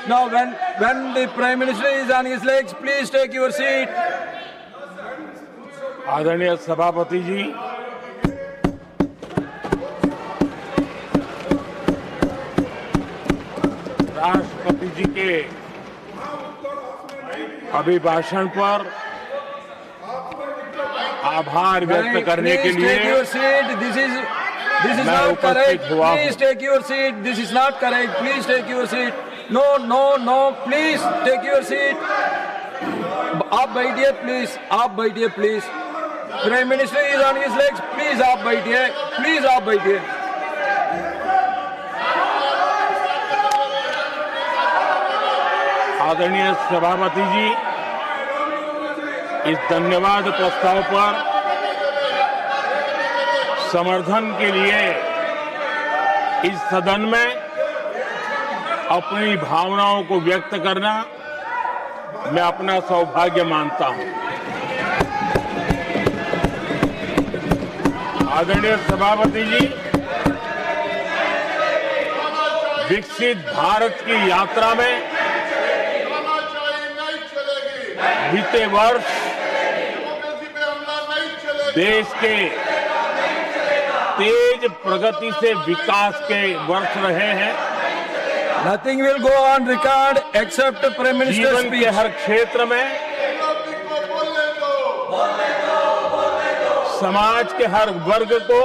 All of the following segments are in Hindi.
Now, when the Prime Minister is on his legs, please take your seat. आदरणीय सभापति जी, राष्ट्रपति जी के अभिभाषण पर आभार व्यक्त करने के लिए take your seat. This is not correct. Please take your seat. This is not correct. Please take your seat. No. Please take your seat. आप बैठिए प्लीज. आप बैठिए please. Prime minister is on his legs. Please आप बैठिए. प्लीज आप बैठिए. आदरणीय सभापति जी, इस धन्यवाद प्रस्ताव पर समर्थन के लिए इस सदन में अपनी भावनाओं को व्यक्त करना मैं अपना सौभाग्य मानता हूं। आदरणीय सभापति जी, विकसित भारत की यात्रा में बीते वर्ष देश के तेज प्रगति से विकास के वर्ष रहे हैं। Nothing will go on record except Prime Minister's जीवन speech. के हर क्षेत्र में, समाज के हर वर्ग को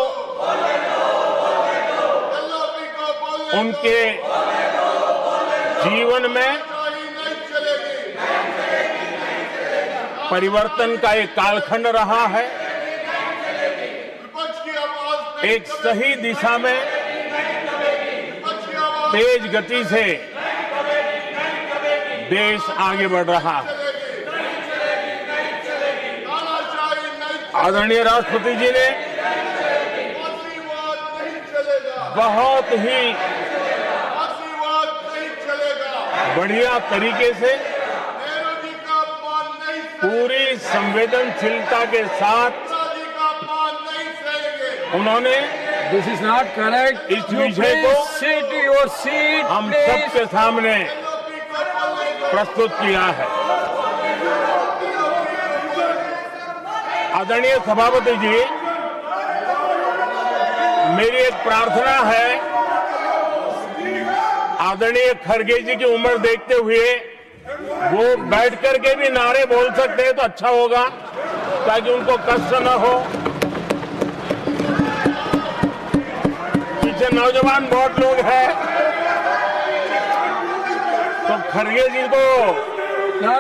उनके जीवन में परिवर्तन का एक कालखंड रहा है। एक सही दिशा में तेज गति से देश आगे बढ़ रहा है। आदरणीय राष्ट्रपति जी ने बहुत ही बढ़िया तरीके से पूरी संवेदनशीलता के साथ उन्होंने This is not correct. इस विषय को Sit your seat. हम please. सबके सामने प्रस्तुत किया है। आदरणीय सभापति जी, मेरी एक प्रार्थना है, आदरणीय खड़गे जी की उम्र देखते हुए वो बैठ करके भी नारे बोल सकते हैं तो अच्छा होगा, ताकि उनको कष्ट न हो। पीछे नौजवान बहुत लोग हैं, तो खड़गे जी को No.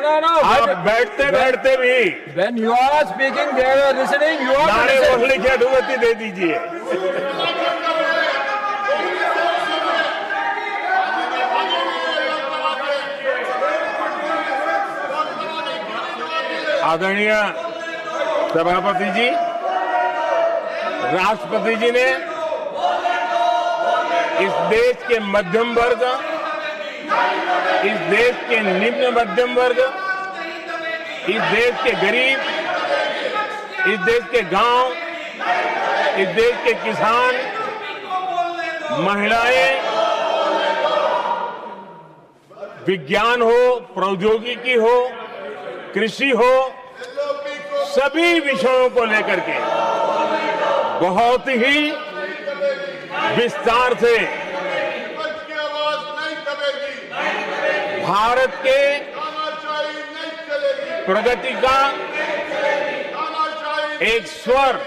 आप बैठते बैठते भी When you are speaking, they are listening. You are नारे listening. बोलने की अनुमति दे दीजिए। आदरणीय सभापति जी, राष्ट्रपति जी ने इस देश के मध्यम वर्ग, इस देश के निम्न मध्यम वर्ग, इस देश के गरीब, इस देश के गांव, इस देश के किसान, महिलाएं, विज्ञान हो, प्रौद्योगिकी हो, कृषि हो, सभी विषयों को लेकर के बहुत ही विस्तार से भारत के प्रगति का एक स्वर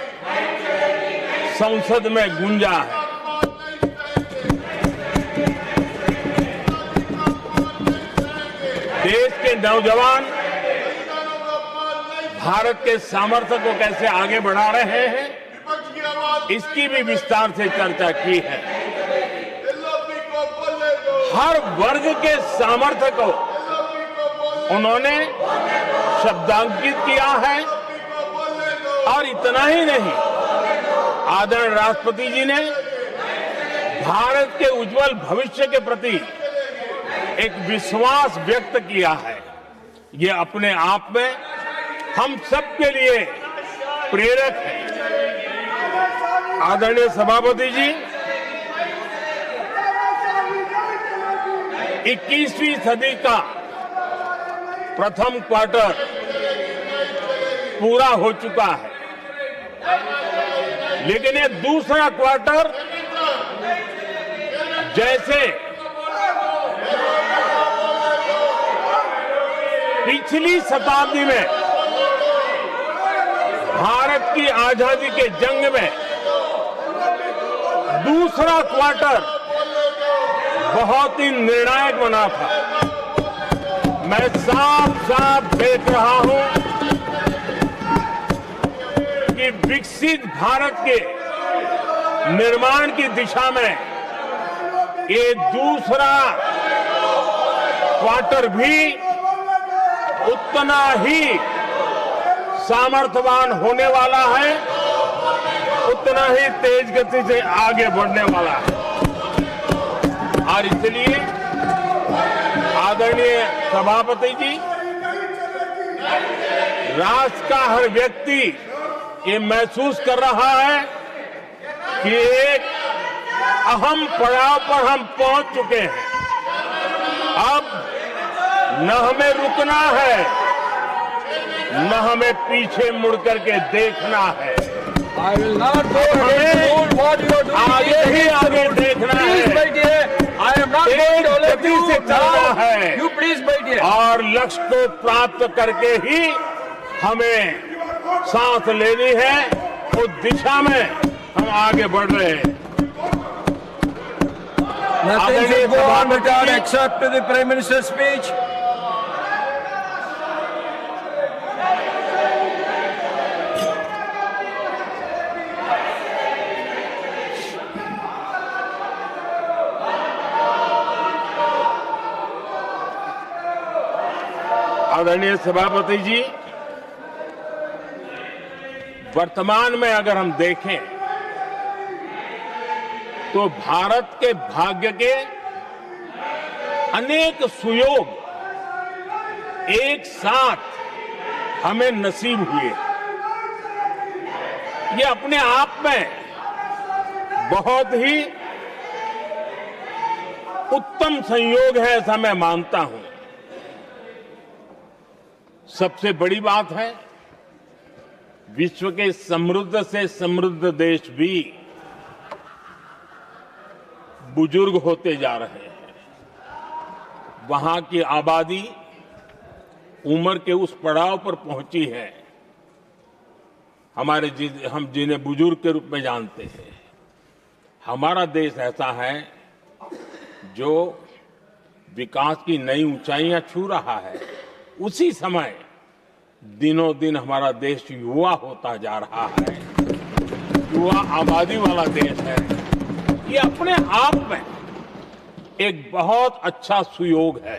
संसद में गूंजा है। देश के नौजवान भारत के सामर्थ्य को कैसे आगे बढ़ा रहे हैं, इसकी भी विस्तार से चर्चा की है। हर वर्ग के सामर्थ्य को उन्होंने शब्दांकित किया है। और इतना ही नहीं, आदरणीय राष्ट्रपति जी ने भारत के उज्जवल भविष्य के प्रति एक विश्वास व्यक्त किया है। ये अपने आप में हम सबके लिए प्रेरक है। आदरणीय सभापति जी, 21वीं सदी का प्रथम क्वार्टर पूरा हो चुका है, लेकिन ये दूसरा क्वार्टर जैसे पिछली शताब्दी में भारत की आजादी के जंग में दूसरा क्वार्टर बहुत ही निर्णायक बना था। मैं साफ साफ देख रहा हूं कि विकसित भारत के निर्माण की दिशा में ये दूसरा क्वार्टर भी उतना ही सामर्थ्यवान होने वाला है, उतना ही तेज गति से आगे बढ़ने वाला है। और इसलिए आदरणीय सभापति जी, राष्ट्र का हर व्यक्ति ये महसूस कर रहा है कि एक अहम पड़ाव पर हम पहुंच चुके हैं। अब न हमें रुकना है, न हमें पीछे मुड़ करके देखना है। I will not go against what you are doing. आगे ही आगे देखना Please है। बैठिए। I am not going to let गति you से चलना now. है। You please बैठिए। और लक्ष्य को प्राप्त करके ही हमें सांस लेनी है, उस दिशा में हम आगे बढ़ रहे हैं। Nothing should go on return except to the Prime Minister's speech. आदरणीय सभापति जी, वर्तमान में अगर हम देखें तो भारत के भाग्य के अनेक सुयोग एक साथ हमें नसीब हुए। ये अपने आप में बहुत ही उत्तम संयोग है, ऐसा मैं मानता हूं। सबसे बड़ी बात है, विश्व के समृद्ध से समृद्ध देश भी बुजुर्ग होते जा रहे हैं। वहां की आबादी उम्र के उस पड़ाव पर पहुंची है हम जिन्हें बुजुर्ग के रूप में जानते हैं। हमारा देश ऐसा है जो विकास की नई ऊंचाइयां छू रहा है। उसी समय दिनों दिन हमारा देश युवा होता जा रहा है, युवा आबादी वाला देश है। ये अपने आप में एक बहुत अच्छा सुयोग है।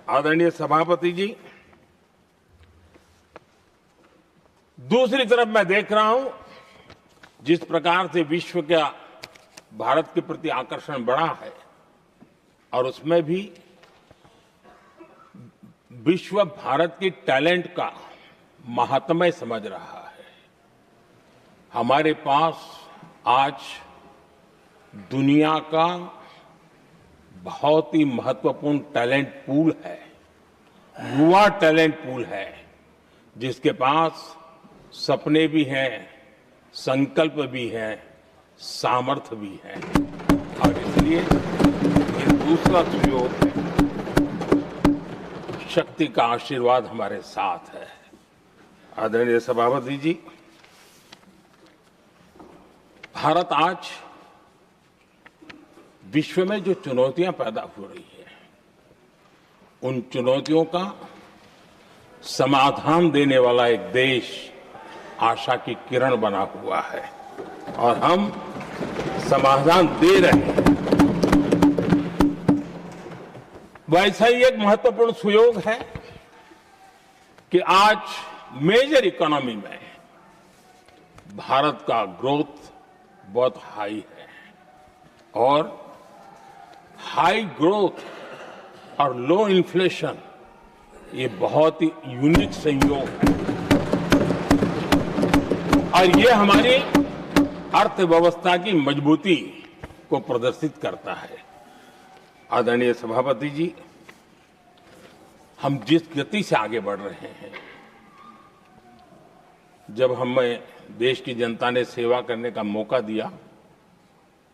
आदरणीय सभापति जी, दूसरी तरफ मैं देख रहा हूं जिस प्रकार से विश्व का भारत के प्रति आकर्षण बढ़ा है, और उसमें भी विश्व भारत की टैलेंट का महात्म्य समझ रहा है। हमारे पास आज दुनिया का बहुत ही महत्वपूर्ण टैलेंट पूल है, युवा टैलेंट पूल है, जिसके पास सपने भी हैं, संकल्प भी है, सामर्थ्य भी है। और इसलिए ये दूसरा सुयोग है। शक्ति का आशीर्वाद हमारे साथ है। आदरणीय सभापति जी, भारत आज विश्व में जो चुनौतियां पैदा हो रही है, उन चुनौतियों का समाधान देने वाला एक देश आशा की किरण बना हुआ है, और हम समाधान दे रहे हैं। वैसा ही एक महत्वपूर्ण सुयोग है कि आज मेजर इकोनॉमी में भारत का ग्रोथ बहुत हाई है, और हाई ग्रोथ और लो इन्फ्लेशन ये बहुत ही यूनिक संयोग है, और ये हमारी अर्थव्यवस्था की मजबूती को प्रदर्शित करता है। आदरणीय सभापति जी, हम जिस गति से आगे बढ़ रहे हैं, जब हमें देश की जनता ने सेवा करने का मौका दिया,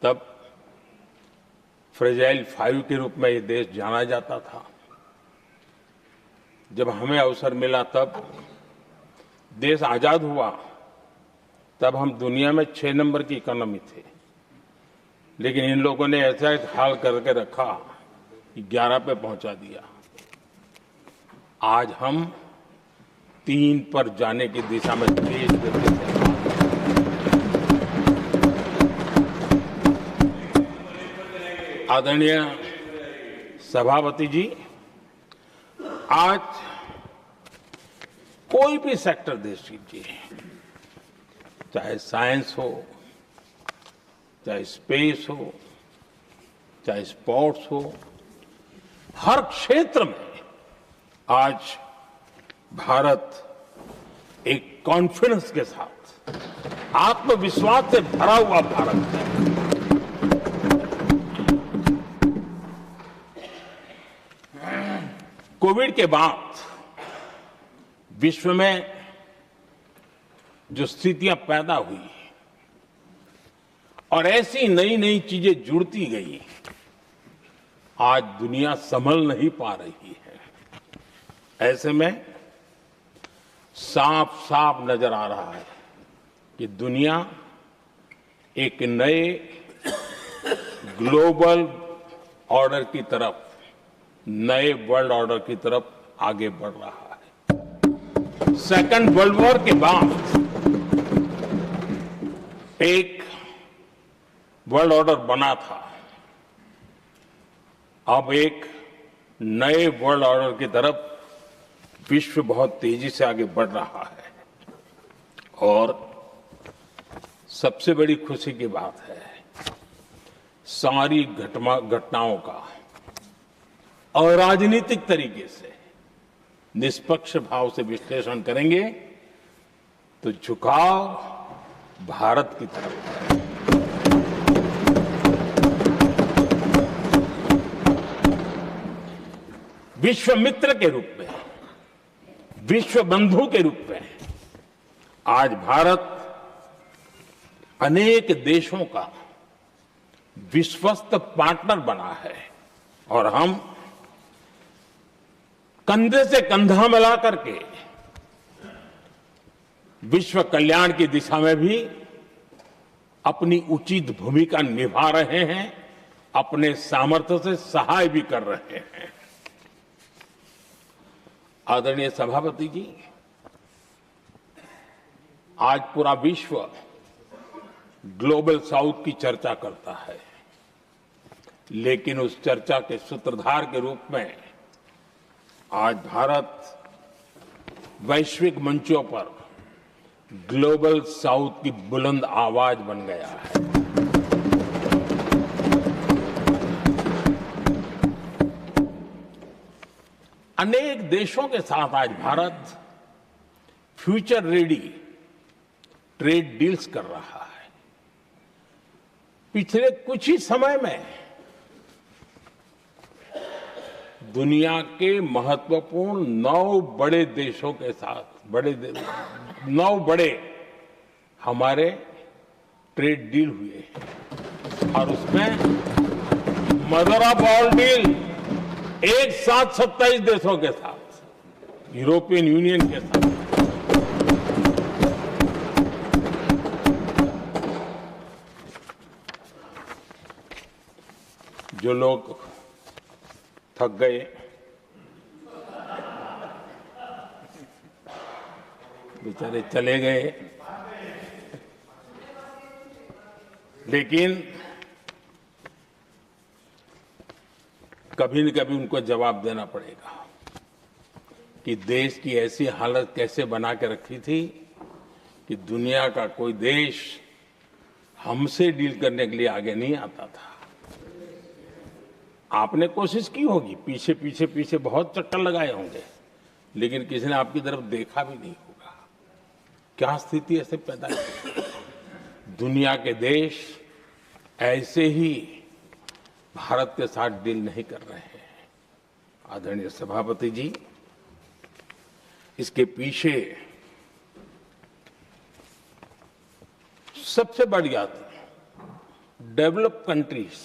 तब फ्रेजाइल 5 के रूप में ये देश जाना जाता था। जब हमें अवसर मिला, तब देश आजाद हुआ, तब हम दुनिया में 6 नंबर की इकोनॉमी थे। लेकिन इन लोगों ने ऐसा एक हाल करके रखा कि 11 पे पहुंचा दिया। आज हम 3 पर जाने की दिशा में तेज गति से आदरणीय सभापति जी, आज कोई भी सेक्टर देश लीजिए, चाहे साइंस हो, चाहे स्पेस हो, चाहे स्पोर्ट्स हो, हर क्षेत्र में आज भारत एक कॉन्फिडेंस के साथ, आत्मविश्वास से भरा हुआ भारत है। कोविड के बाद विश्व में जो स्थितियां पैदा हुई और ऐसी नई नई चीजें जुड़ती गई, आज दुनिया संभल नहीं पा रही है। ऐसे में साफ साफ नजर आ रहा है कि दुनिया एक नए ग्लोबल ऑर्डर की तरफ, नए वर्ल्ड ऑर्डर की तरफ आगे बढ़ रहा है। सेकेंड वर्ल्ड वॉर के बाद एक वर्ल्ड ऑर्डर बना था, अब एक नए वर्ल्ड ऑर्डर की तरफ विश्व बहुत तेजी से आगे बढ़ रहा है। और सबसे बड़ी खुशी की बात है, सारी घटनाओं का अराजनीतिक तरीके से, निष्पक्ष भाव से विश्लेषण करेंगे तो झुकाव भारत की तरफ है। विश्व मित्र के रूप में, विश्व बंधु के रूप में आज भारत अनेक देशों का विश्वस्त पार्टनर बना है और हम कंधे से कंधा मिला करके विश्व कल्याण की दिशा में भी अपनी उचित भूमिका निभा रहे हैं, अपने सामर्थ्य से सहाय भी कर रहे हैं। आदरणीय सभापति जी, आज पूरा विश्व ग्लोबल साउथ की चर्चा करता है, लेकिन उस चर्चा के सूत्रधार के रूप में आज भारत वैश्विक मंचों पर ग्लोबल साउथ की बुलंद आवाज बन गया है। अनेक देशों के साथ आज Bharat future ready trade deals कर रहा है। पिछले कुछ ही समय में दुनिया के महत्वपूर्ण 9 बड़े देशों के साथ 9 बड़े हमारे ट्रेड डील हुए और उसमें मदर ऑफ ऑल डील एक साथ 27 देशों के साथ, यूरोपियन यूनियन के साथ। जो लोग थक गए, बेचारे चले गए, लेकिन कभी न कभी उनको जवाब देना पड़ेगा कि देश की ऐसी हालत कैसे बना के रखी थी कि दुनिया का कोई देश हमसे डील करने के लिए आगे नहीं आता था। आपने कोशिश की होगी, पीछे पीछे पीछे बहुत चक्कर लगाए होंगे, लेकिन किसी ने आपकी तरफ देखा भी नहीं होगा। क्या स्थिति ऐसे पैदा हुई? दुनिया के देश ऐसे ही भारत के साथ डील नहीं कर रहे हैं। आदरणीय सभापति जी, इसके पीछे सबसे बड़ी बात, डेवलप कंट्रीज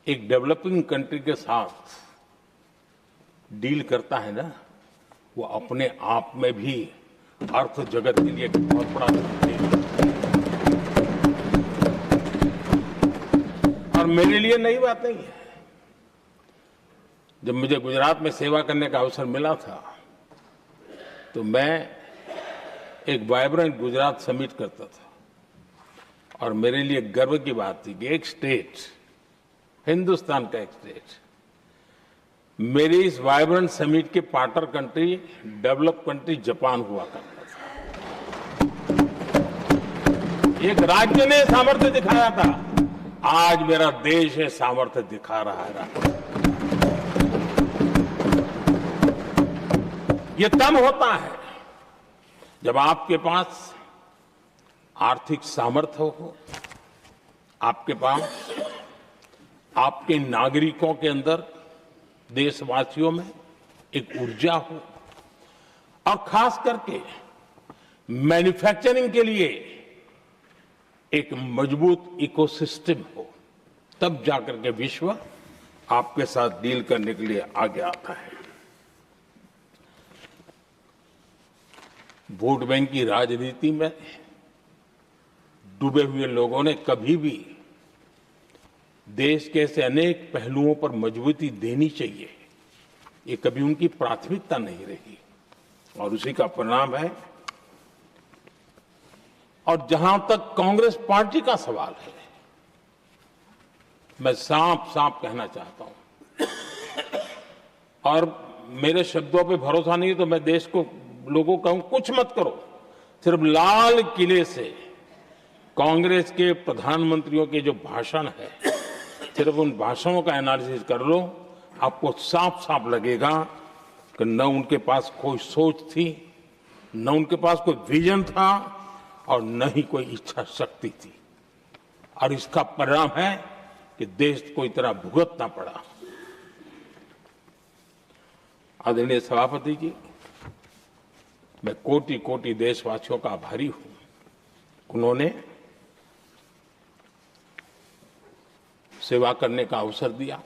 एक डेवलपिंग कंट्री के साथ डील करता है ना, वो अपने आप में भी अर्थ जगत के लिए एक बहुत बड़ा डील है। और मेरे लिए नई बात नहीं है। जब मुझे गुजरात में सेवा करने का अवसर मिला था तो मैं एक वाइब्रेंट गुजरात समिट करता था और मेरे लिए गर्व की बात थी कि एक स्टेट, हिंदुस्तान का एक स्टेट, मेरे इस वाइब्रेंट समिट के partner country, develop country Japan हुआ करता था। एक राज्य ने सामर्थ्य दिखाया था, आज मेरा देश है सामर्थ्य दिखा रहा है। ये तब होता है जब आपके पास आर्थिक सामर्थ्य हो, आपके पास आपके नागरिकों के अंदर, देशवासियों में एक ऊर्जा हो और खास करके मैन्युफैक्चरिंग के लिए एक मजबूत इकोसिस्टम हो, तब जाकर के विश्व आपके साथ डील करने के लिए आगे आता है। वोट बैंक की राजनीति में डूबे हुए लोगों ने कभी भी देश के ऐसे अनेक पहलुओं पर मजबूती देनी चाहिए, ये कभी उनकी प्राथमिकता नहीं रही और उसी का परिणाम है। और जहां तक कांग्रेस पार्टी का सवाल है, मैं साफ साफ कहना चाहता हूं और मेरे शब्दों पे भरोसा नहीं तो मैं देश को, लोगों को कहूं कुछ मत करो, सिर्फ लाल किले से कांग्रेस के प्रधानमंत्रियों के जो भाषण है, सिर्फ उन भाषणों का एनालिसिस कर लो, आपको साफ साफ लगेगा कि न उनके पास कोई सोच थी, न उनके पास कोई विजन था और न ही कोई इच्छा शक्ति थी। और इसका परिणाम है कि देश को इतना भुगतना पड़ा। आदरणीय सभापति जी, मैं कोटि कोटि देशवासियों का आभारी हूं। उन्होंने सेवा करने का अवसर दिया।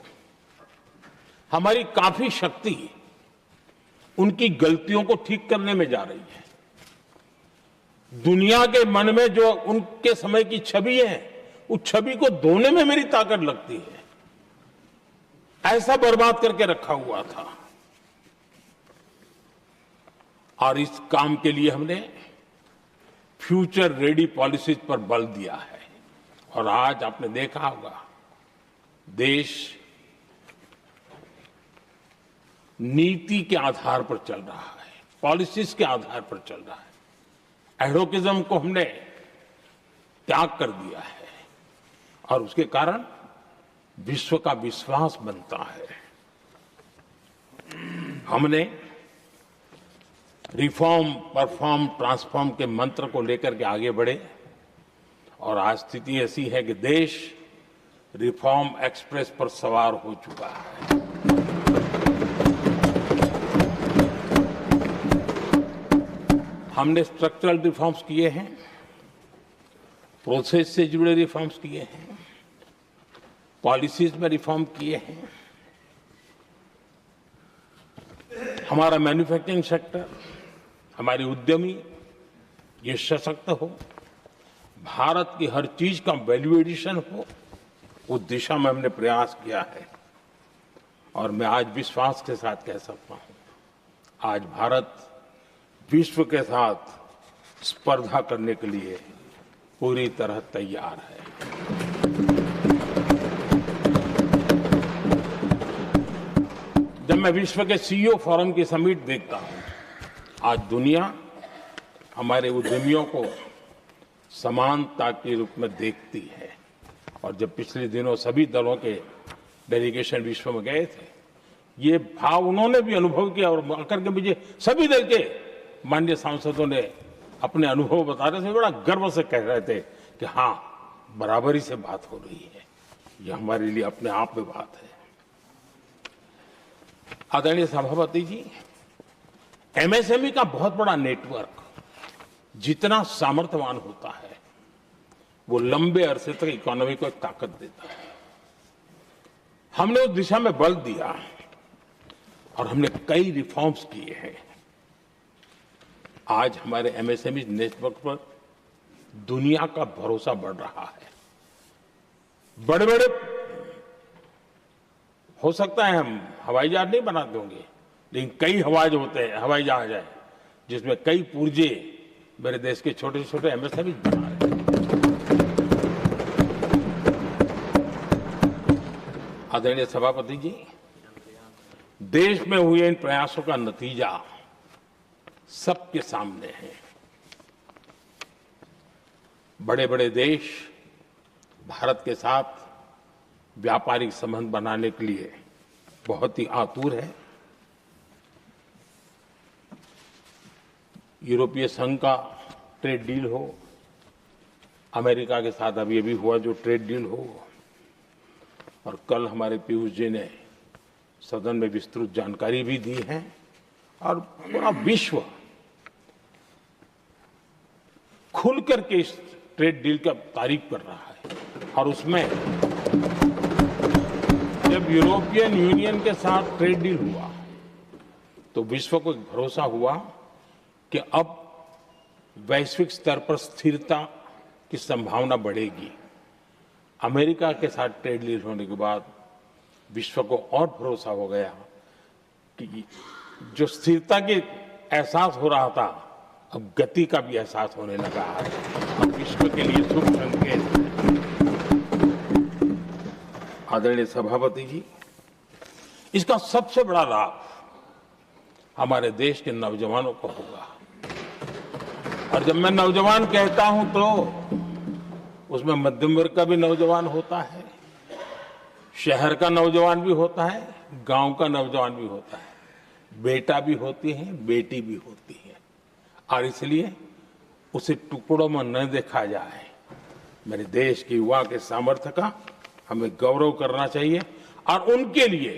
हमारी काफी शक्ति उनकी गलतियों को ठीक करने में जा रही है। दुनिया के मन में जो उनके समय की छवि है, उस छवि को धोने में मेरी ताकत लगती है। ऐसा बर्बाद करके रखा हुआ था और इस काम के लिए हमने फ्यूचर रेडी पॉलिसीज पर बल दिया है। और आज आपने देखा होगा, देश नीति के आधार पर चल रहा है, पॉलिसीज के आधार पर चल रहा है। एडोकिज्म को हमने त्याग कर दिया है और उसके कारण विश्व का विश्वास बनता है। हमने रिफॉर्म, परफॉर्म, ट्रांसफॉर्म के मंत्र को लेकर के आगे बढ़े और आज स्थिति ऐसी है कि देश रिफॉर्म एक्सप्रेस पर सवार हो चुका है। हमने स्ट्रक्चरल रिफॉर्म्स किए हैं, प्रोसेस से जुड़े रिफॉर्म्स किए हैं, पॉलिसीज में रिफॉर्म किए हैं। हमारा मैन्युफैक्चरिंग सेक्टर, हमारे उद्यमी ये सशक्त हो, भारत की हर चीज का वैल्यू एडिशन हो, उस दिशा में हमने प्रयास किया है। और मैं आज विश्वास के साथ कह सकता हूं, आज भारत विश्व के साथ स्पर्धा करने के लिए पूरी तरह तैयार है। जब मैं विश्व के सीईओ फोरम की समिट देखता हूं, आज दुनिया हमारे उद्यमियों को समानता के रूप में देखती है। और जब पिछले दिनों सभी दलों के डेलीगेशन विश्व में गए थे, ये भाव उन्होंने भी अनुभव किया और आकर के मुझे सभी दल के माननीय सांसदों ने अपने अनुभव बता रहे थे, बड़ा गर्व से कह रहे थे कि हाँ, बराबरी से बात हो रही है। ये हमारे लिए अपने आप में बात है। आदरणीय सभापति जी, एमएसएमई का बहुत बड़ा नेटवर्क जितना सामर्थ्यवान होता है वो लंबे अरसे तक इकोनॉमी को एक ताकत देता है। हमने उस दिशा में बल दिया और हमने कई रिफॉर्म्स किए हैं। आज हमारे एमएसएमई नेटवर्क पर दुनिया का भरोसा बढ़ रहा है। बड़े बड़े हो सकता है हम हवाई जहाज नहीं बनाते होंगे, लेकिन कई हवाई जहाज है जिसमें कई पुर्जे मेरे देश के छोटे छोटे एमएसएमई बना रहे हैं। आदरणीय सभापति जी, देश में हुए इन प्रयासों का नतीजा सबके सामने है। बड़े बड़े देश भारत के साथ व्यापारिक संबंध बनाने के लिए बहुत ही आतुर है। यूरोपीय संघ का ट्रेड डील हो, अमेरिका के साथ अभी अभी हुआ जो ट्रेड डील हो, और कल हमारे पीयूष जी ने सदन में विस्तृत जानकारी भी दी है, और पूरा विश्व खुल करके इस ट्रेड डील का तारीफ कर रहा है। और उसमें जब यूरोपियन यूनियन के साथ ट्रेड डील हुआ तो विश्व को एक भरोसा हुआ कि अब वैश्विक स्तर पर स्थिरता की संभावना बढ़ेगी। अमेरिका के साथ ट्रेड डील होने के बाद विश्व को और भरोसा हो गया कि जो स्थिरता के एहसास हो रहा था अब गति का भी एहसास होने लगा है। अब विश्व के लिए शुभ संकेत है। आदरणीय सभापति जी, इसका सबसे बड़ा लाभ हमारे देश के नौजवानों को होगा। और जब मैं नौजवान कहता हूं तो उसमें मध्यम वर्ग का भी नौजवान होता है, शहर का नौजवान भी होता है, गांव का नौजवान भी होता है, बेटा भी होती है, बेटी भी होती है। और इसलिए उसे टुकड़ों में न देखा जाए। मेरे देश के युवा के सामर्थ्य का हमें गौरव करना चाहिए, और उनके लिए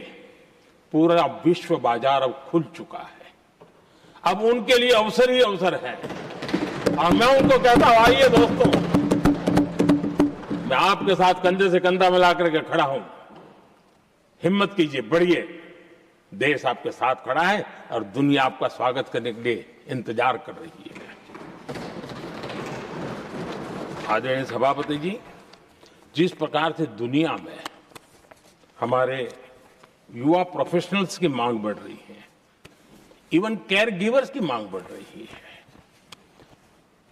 पूरा विश्व बाजार अब खुल चुका है। अब उनके लिए अवसर ही अवसर है। और मैं उनको कहता हूं, आइए दोस्तों, मैं आपके साथ कंधे से कंधा मिलाकर के खड़ा हूं। हिम्मत कीजिए, बढ़िए। देश आपके साथ खड़ा है और दुनिया आपका स्वागत करने के लिए इंतजार कर रही है। आदरणीय सभापति जी, जिस प्रकार से दुनिया में हमारे युवा प्रोफेशनल्स की मांग बढ़ रही है, इवन केयर गिवर्स की मांग बढ़ रही है।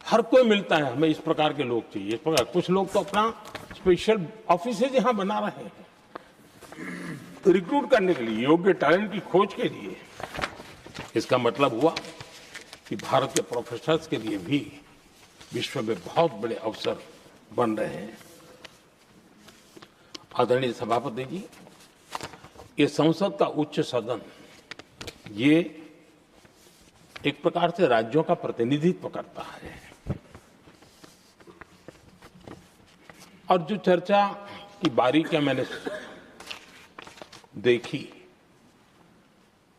हर कोई मिलता है, हमें इस प्रकार के लोग चाहिए, इस प्रकार। कुछ लोग तो अपना स्पेशल ऑफिस यहां बना रहे हैं रिक्रूट करने के लिए, योग्य टैलेंट की खोज के लिए। इसका मतलब हुआ कि भारत के प्रोफेशनल्स के लिए भी विश्व में बहुत बड़े अवसर बन रहे हैं। आदरणीय सभापति जी, ये संसद का उच्च सदन, ये एक प्रकार से राज्यों का प्रतिनिधित्व करता है। और जो चर्चा की बारीकियां मैंने देखी,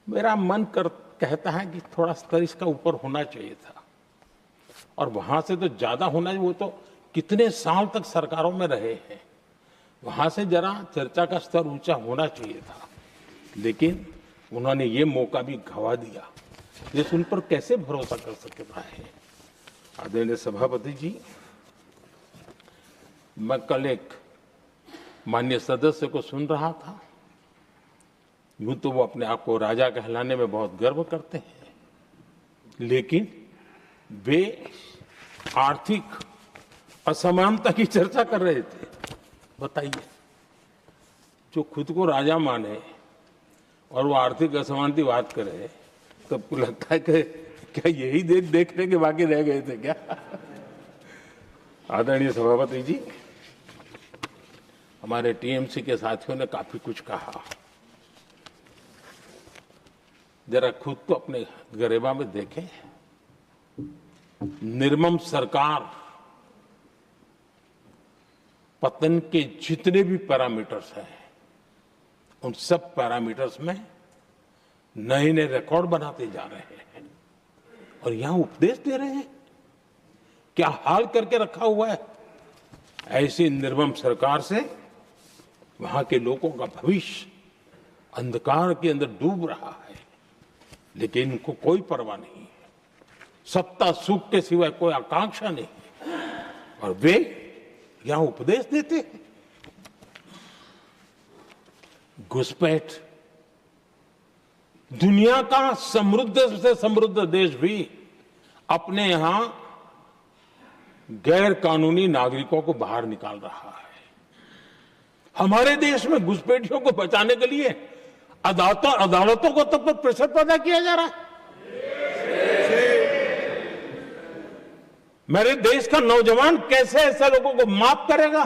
मेरा मन कहता है कि थोड़ा स्तर इसका ऊपर होना चाहिए था, और वहां से तो ज्यादा होना चाहिए। वो तो कितने साल तक सरकारों में रहे हैं, वहां से जरा चर्चा का स्तर ऊंचा होना चाहिए था। लेकिन उन्होंने ये मौका भी गंवा दिया। देश उन पर कैसे भरोसा कर सकता है। आदरणीय सभापति जी, मैं कल एक माननीय सदस्य को सुन रहा था। यूं तो वो अपने आप को राजा कहलाने में बहुत गर्व करते हैं, लेकिन वे आर्थिक असमानता की चर्चा कर रहे थे। बताइए, जो खुद को राजा माने और वो आर्थिक असमानता की बात करे, तो आपको लगता है कि क्या यही देखने के बाकी रह गए थे क्या? आदरणीय सभापति जी, हमारे टीएमसी के साथियों ने काफी कुछ कहा। जरा खुद को अपने गरिमा में देखें। निर्मम सरकार पतन के जितने भी पैरामीटर्स हैं, उन सब पैरामीटर्स में नए नए रिकॉर्ड बनाते जा रहे हैं और यहां उपदेश दे रहे हैं। क्या हाल करके रखा हुआ है। ऐसी निर्मम सरकार से वहां के लोगों का भविष्य अंधकार के अंदर डूब रहा है, लेकिन इनको कोई परवाह नहीं है। सत्ता सुख के सिवाय कोई आकांक्षा नहीं है और वे यहां उपदेश देते हैं। घुसपैठ, दुनिया का समृद्ध से समृद्ध देश भी अपने यहां गैर कानूनी नागरिकों को बाहर निकाल रहा है। हमारे देश में घुसपैठियों को बचाने के लिए अदालतों को तब तक प्रेशर पैदा किया जा रहा है। मेरे देश का नौजवान कैसे ऐसे लोगों को माफ करेगा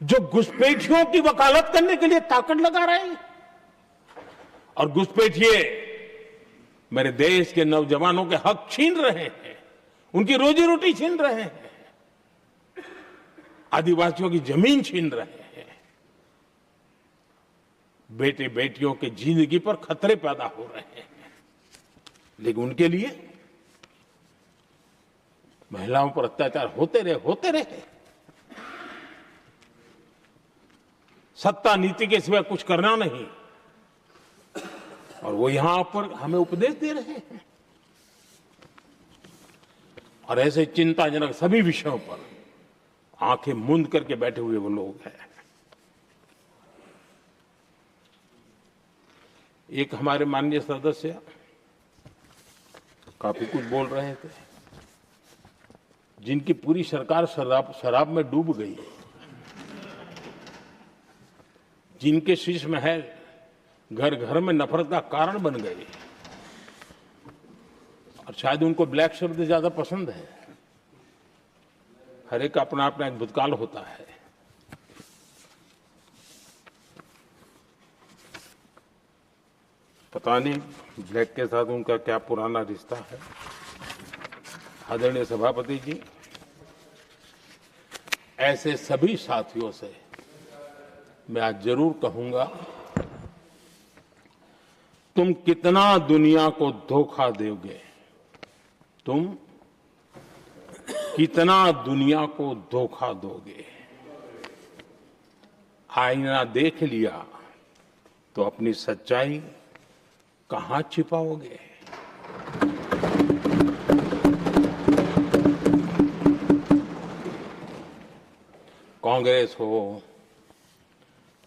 जो घुसपैठियों की वकालत करने के लिए ताकत लगा रहे हैं। और घुसपैठिए मेरे देश के नौजवानों के हक छीन रहे हैं, उनकी रोजी रोटी छीन रहे हैं, आदिवासियों की जमीन छीन रहे हैं। बेटे बेटियों के जिंदगी पर खतरे पैदा हो रहे हैं, लेकिन उनके लिए महिलाओं पर अत्याचार होते रहे। सत्ता नीति के सिवा कुछ करना नहीं, और वो यहां पर हमें उपदेश दे रहे हैं। और ऐसे चिंताजनक सभी विषयों पर आंखें मूंद करके बैठे हुए वो लोग हैं। एक हमारे माननीय सदस्य काफी कुछ बोल रहे थे, जिनकी पूरी सरकार शराब में डूब गई, जिनके शीश महल घर घर में नफरत का कारण बन गए, और शायद उनको ब्लैक शब्द ज्यादा पसंद है। हर एक अपना अपना एक भूतकाल होता है। पता नहीं ब्लैक के साथ उनका क्या पुराना रिश्ता है। आदरणीय सभापति जी, ऐसे सभी साथियों से मैं आज जरूर कहूंगा, तुम कितना दुनिया को धोखा दोगे, तुम कितना दुनिया को धोखा दोगे। आईना देख लिया तो अपनी सच्चाई कहां छिपाओगे। कांग्रेस हो,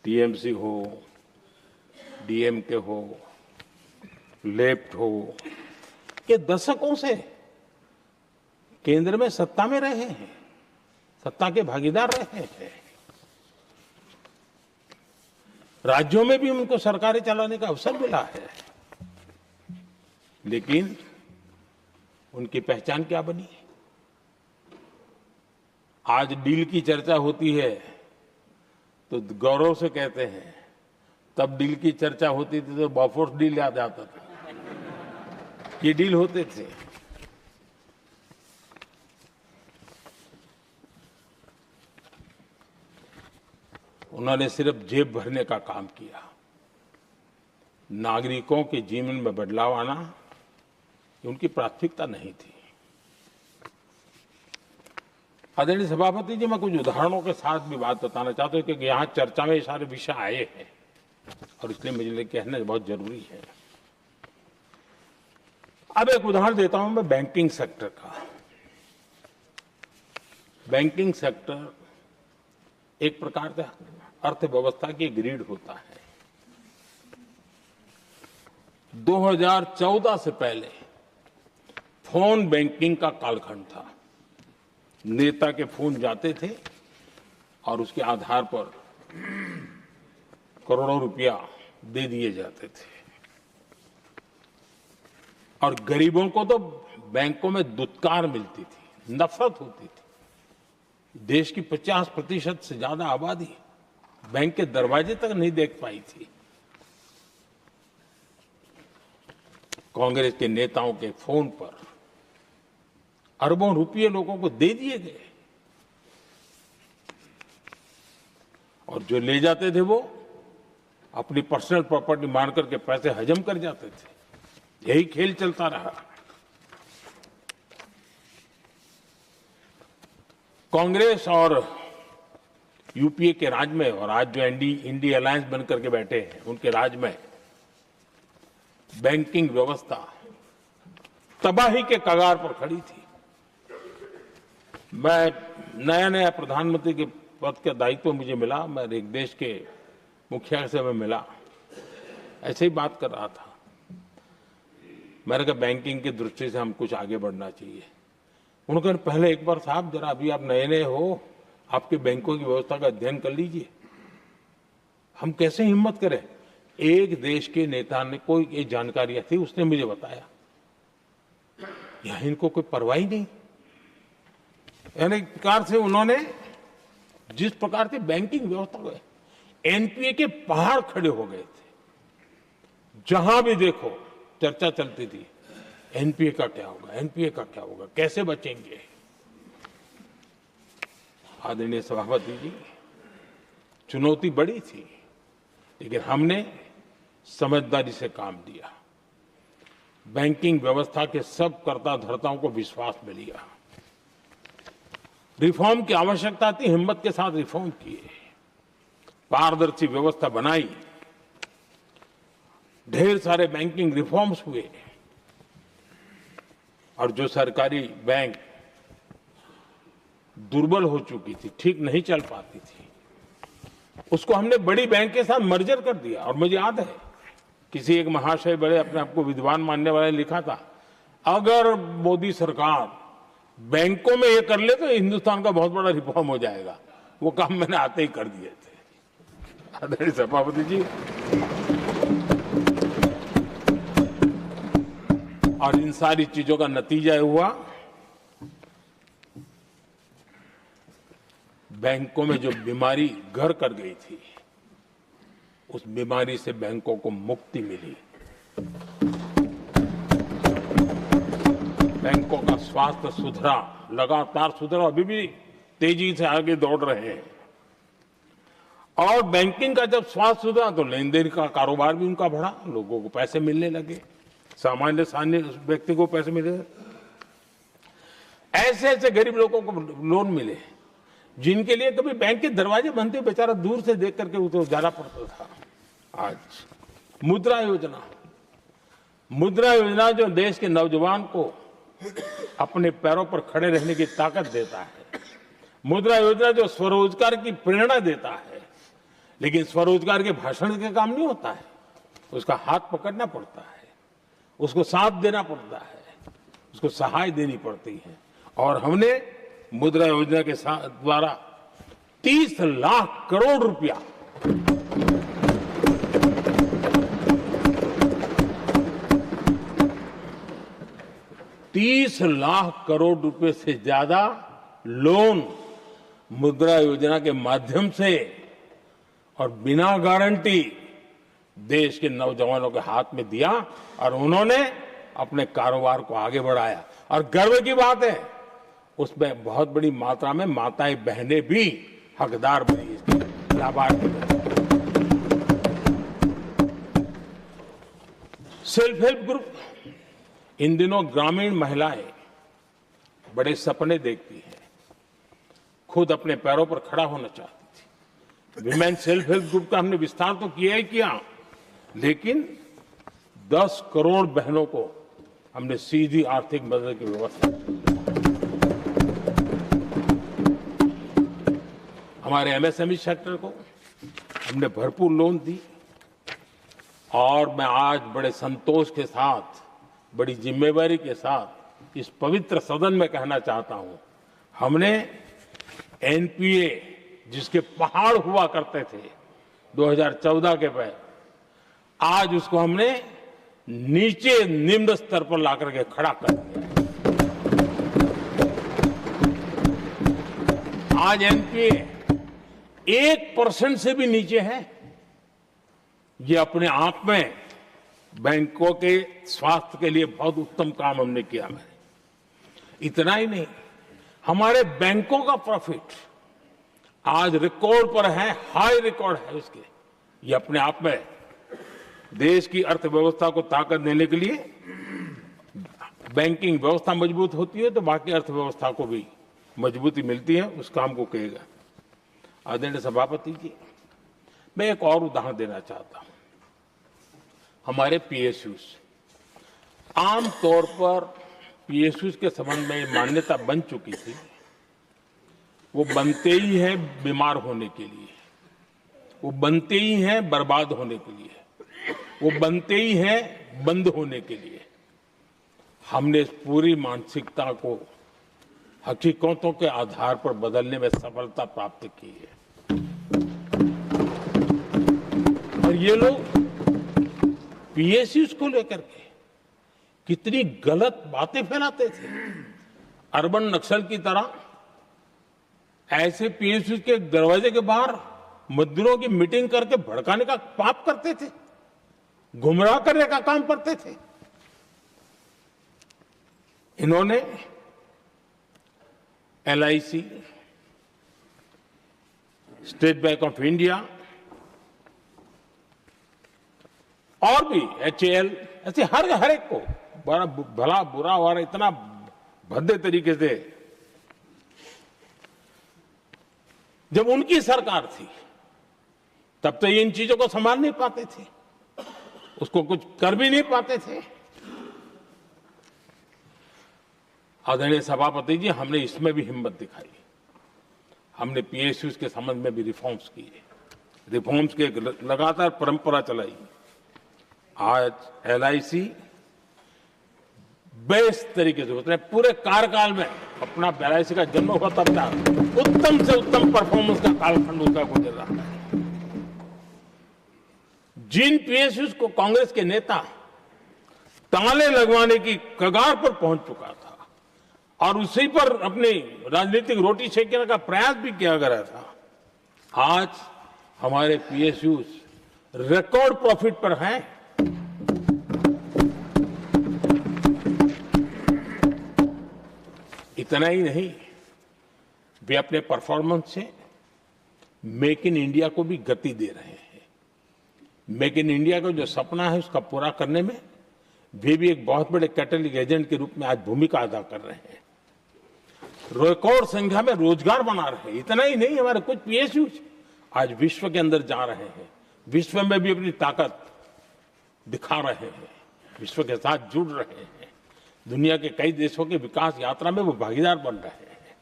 टीएमसी हो, डीएमके हो, लेफ्ट हो, के दशकों से केंद्र में सत्ता में रहे हैं, सत्ता के भागीदार रहे हैं। राज्यों में भी उनको सरकारें चलाने का अवसर मिला है, लेकिन उनकी पहचान क्या बनी। आज डील की चर्चा होती है तो गौरव से कहते हैं, तब डील की चर्चा होती थी तो बॉफोर्स डील याद आता था। ये डील होते थे। उन्होंने सिर्फ जेब भरने का काम किया। नागरिकों के जीवन में बदलाव आना उनकी प्राथमिकता नहीं थी। आदरणीय सभापति जी, मैं कुछ उदाहरणों के साथ भी बात बताना चाहता हूं, क्योंकि यहाँ चर्चा में ये सारे विषय आए हैं और इसलिए मुझे कहना बहुत जरूरी है। अब एक उदाहरण देता हूं मैं बैंकिंग सेक्टर का। बैंकिंग सेक्टर एक प्रकार से अर्थव्यवस्था की ग्रिड होता है। 2014 से पहले फोन बैंकिंग का कालखंड था। नेता के फोन जाते थे और उसके आधार पर करोड़ों रुपया दे दिए जाते थे, और गरीबों को तो बैंकों में दुत्कार मिलती थी, नफरत होती थी। देश की 50% से ज्यादा आबादी बैंक के दरवाजे तक नहीं देख पाई थी। कांग्रेस के नेताओं के फोन पर अरबों रुपये लोगों को दे दिए गए। और जो ले जाते थे वो अपनी पर्सनल प्रॉपर्टी मान करके पैसे हजम कर जाते थे। यही खेल चलता रहा। कांग्रेस और यूपीए के राज में और आज जो इंडी अलायंस बन करके बैठे हैं उनके राज में बैंकिंग व्यवस्था तबाही के कगार पर खड़ी थी। मैं नया प्रधानमंत्री के पद का दायित्व मुझे मिला, मैं एक देश के मुखिया से मैं मिला, ऐसे ही बात कर रहा था। मैंने कहा बैंकिंग की दृष्टि से हम कुछ आगे बढ़ना चाहिए। उन्होंने कहा पहले एक बार साहब जरा अभी आप नए हो, आपके बैंकों की व्यवस्था का अध्ययन कर लीजिए। हम कैसे हिम्मत करें? एक देश के नेता ने कोई ये जानकारियां थी, उसने मुझे बताया। यहां इनको कोई परवाह ही नहीं। यानी एक प्रकार से उन्होंने जिस प्रकार से बैंकिंग व्यवस्था को एनपीए के पहाड़ खड़े हो गए थे। जहां भी देखो चर्चा चलती थी एनपीए का क्या होगा, एनपीए का क्या होगा, कैसे बचेंगे। आदरणीय सभापति जी, चुनौती बड़ी थी, लेकिन हमने समझदारी से काम दिया। बैंकिंग व्यवस्था के सब कर्ता धर्ताओं को विश्वास में लिया। रिफॉर्म की आवश्यकता थी, हिम्मत के साथ रिफॉर्म किए, पारदर्शी व्यवस्था बनाई, ढेर सारे बैंकिंग रिफॉर्म्स हुए और जो सरकारी बैंक दुर्बल हो चुकी थी, ठीक नहीं चल पाती थी, उसको हमने बड़ी बैंक के साथ मर्जर कर दिया। और मुझे याद है किसी एक महाशय बड़े अपने आप को विद्वान मानने वाले ने लिखा था, अगर मोदी सरकार बैंकों में ये कर ले तो हिंदुस्तान का बहुत बड़ा रिफॉर्म हो जाएगा। वो काम मैंने आते ही कर दिए थे। आदरणीय सभापति जी, और इन सारी चीजों का नतीजा हुआ बैंकों में जो बीमारी घर कर गई थी, उस बीमारी से बैंकों को मुक्ति मिली। बैंकों का स्वास्थ्य सुधरा, लगातार सुधरा, अभी भी तेजी से आगे दौड़ रहे हैं। और बैंकिंग का जब स्वास्थ्य सुधरा तो लेन देन का कारोबार भी उनका बढ़ा, लोगों को पैसे मिलने लगे, सामान्य व्यक्ति को पैसे मिले। ऐसे ऐसे गरीब लोगों को लोन मिले जिनके लिए कभी बैंक के दरवाजे बंद थे, बेचारा दूर से देख करके उसे जाना पड़ता था। आज मुद्रा योजना जो देश के नौजवान को अपने पैरों पर खड़े रहने की ताकत देता है, मुद्रा योजना जो स्वरोजगार की प्रेरणा देता है, लेकिन स्वरोजगार के भाषण के काम नहीं होता है, उसका हाथ पकड़ना पड़ता है, उसको साथ देना पड़ता है, उसको सहाय देनी पड़ती है। और हमने मुद्रा योजना के द्वारा 30 लाख करोड़ रुपया $30 लाख करोड़ रुपए से ज्यादा लोन मुद्रा योजना के माध्यम से और बिना गारंटी देश के नौजवानों के हाथ में दिया और उन्होंने अपने कारोबार को आगे बढ़ाया। और गर्व की बात है, उसमें बहुत बड़ी मात्रा में माताएं बहनें भी हकदार बनी, लाभार्थी बनी। सेल्फ हेल्प ग्रुप, इन दिनों ग्रामीण महिलाएं बड़े सपने देखती हैं, खुद अपने पैरों पर खड़ा होना चाहती थी। विमेन सेल्फ हेल्प ग्रुप का हमने विस्तार तो किया ही किया, लेकिन 10 करोड़ बहनों को हमने सीधी आर्थिक मदद की व्यवस्था की। हमारे एमएसएमई सेक्टर को हमने भरपूर लोन दी। और मैं आज बड़े संतोष के साथ, बड़ी जिम्मेवारी के साथ इस पवित्र सदन में कहना चाहता हूं, हमने एनपीए जिसके पहाड़ हुआ करते थे 2014 के पहले, आज उसको हमने नीचे निम्न स्तर पर लाकर के खड़ा कर दिया। आज एनपीए 1% से भी नीचे है। ये अपने आप में बैंकों के स्वास्थ्य के लिए बहुत उत्तम काम हमने किया है। इतना ही नहीं, हमारे बैंकों का प्रॉफिट आज रिकॉर्ड पर है, हाई रिकॉर्ड है उसके। ये अपने आप में देश की अर्थव्यवस्था को ताकत देने के लिए बैंकिंग व्यवस्था मजबूत होती है तो बाकी अर्थव्यवस्था को भी मजबूती मिलती है, उस काम को कहेगा। आदरणीय सभापति जी, मैं एक और उदाहरण देना चाहता हूं। हमारे पीएसयूज, आमतौर पर पीएसयूज के संबंध में ये मान्यता बन चुकी थी, वो बनते ही हैं बीमार होने के लिए, वो बनते ही हैं बर्बाद होने के लिए, वो बनते ही हैं बंद होने के लिए। हमने इस पूरी मानसिकता को हकीकतों के आधार पर बदलने में सफलता प्राप्त की है। और ये लोग पीएसयूज को लेकर के कितनी गलत बातें फैलाते थे। अर्बन नक्सल की तरह ऐसे पीएसयूज के दरवाजे के बाहर मजदूरों की मीटिंग करके भड़काने का पाप करते थे, गुमराह करने का काम करते थे। इन्होंने LIC, state bank of India और भी एचएएल, ऐसे हर एक को बड़ा भला बुरा और इतना भद्दे तरीके से, जब उनकी सरकार थी तब तो ये इन चीजों को संभाल नहीं पाते थे, उसको कुछ कर भी नहीं पाते थे। आदरणीय सभापति जी, हमने इसमें भी हिम्मत दिखाई। हमने पीएसयूज के संबंध में भी रिफॉर्म्स किए, रिफॉर्म्स की एक लगातार परंपरा चलाई। आज एलआईसी बेस्ट तरीके से होता है, पूरे कार्यकाल में अपना एलआईसी का जन्म हुआ तब तक उत्तम से उत्तम परफॉर्मेंस का कालखंड उसका गुजर रहा है। जिन पीएसयूज को कांग्रेस के नेता ताले लगवाने की कगार पर पहुंच चुका था और उसी पर अपनी राजनीतिक रोटी सेकने का प्रयास भी किया गया था, आज हमारे पीएसयूज रिकॉर्ड प्रॉफिट पर हैं। इतना ही नहीं, वे अपने परफॉर्मेंस से मेक इन इंडिया को भी गति दे रहे हैं। मेक इन इंडिया का जो सपना है उसका पूरा करने में वे भी एक बहुत बड़े कैटलिस्ट एजेंट के रूप में आज भूमिका अदा कर रहे हैं। रिकॉर्ड संख्या में रोजगार बना रहे हैं। इतना ही नहीं, हमारे कुछ पीएसयूज आज विश्व के अंदर जा रहे हैं, विश्व में भी अपनी ताकत दिखा रहे हैं, विश्व के साथ जुड़ रहे हैं, दुनिया के कई देशों के विकास यात्रा में वो भागीदार बन रहे हैं।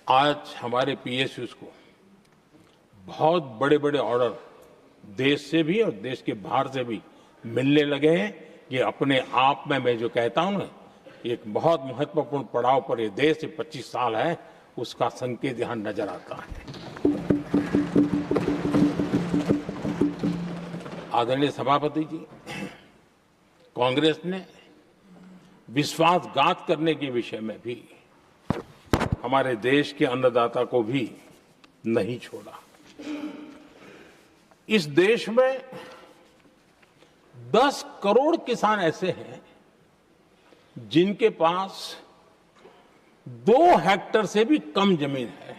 आज हमारे पीएसयूज को बहुत बड़े बड़े ऑर्डर देश से भी और देश के बाहर से भी मिलने लगे हैं। ये अपने आप में मैं जो कहता हूं ना, एक बहुत महत्वपूर्ण पड़ाव पर ये देश 25 साल है, उसका संकेत यहां नजर आता है। आदरणीय सभापति जी, कांग्रेस ने विश्वासघात करने के विषय में भी हमारे देश के अन्नदाता को भी नहीं छोड़ा। इस देश में 10 करोड़ किसान ऐसे हैं जिनके पास 2 हेक्टेयर से भी कम जमीन है,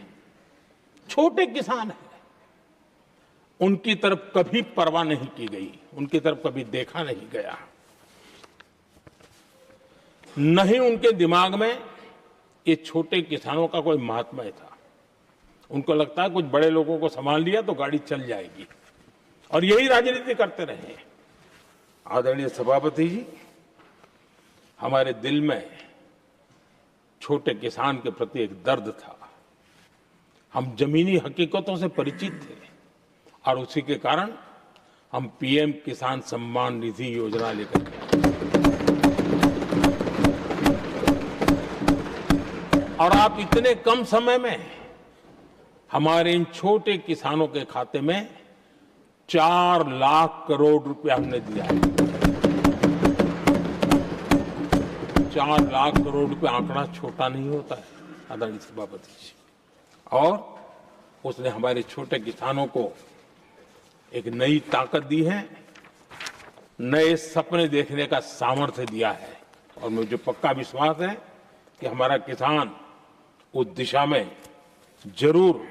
छोटे किसान हैं। उनकी तरफ कभी परवाह नहीं की गई, उनकी तरफ कभी देखा नहीं गया, नहीं उनके दिमाग में ये छोटे किसानों का कोई महात्म्य था। उनको लगता है कुछ बड़े लोगों को संभाल लिया तो गाड़ी चल जाएगी, और यही राजनीति करते रहे। आदरणीय सभापति जी, हमारे दिल में छोटे किसान के प्रति एक दर्द था। हम जमीनी हकीकतों से परिचित थे और उसी के कारण हम पीएम किसान सम्मान निधि योजना लेकर के और आप इतने कम समय में हमारे इन छोटे किसानों के खाते में 4 लाख करोड़ रुपया हमने दिया है। 4 लाख करोड़ रुपया आंकड़ा छोटा नहीं होता है आदरणीय सभापति जी। और उसने हमारे छोटे किसानों को एक नई ताकत दी है, नए सपने देखने का सामर्थ्य दिया है। और मुझे पक्का विश्वास है कि हमारा किसान उस दिशा में जरूर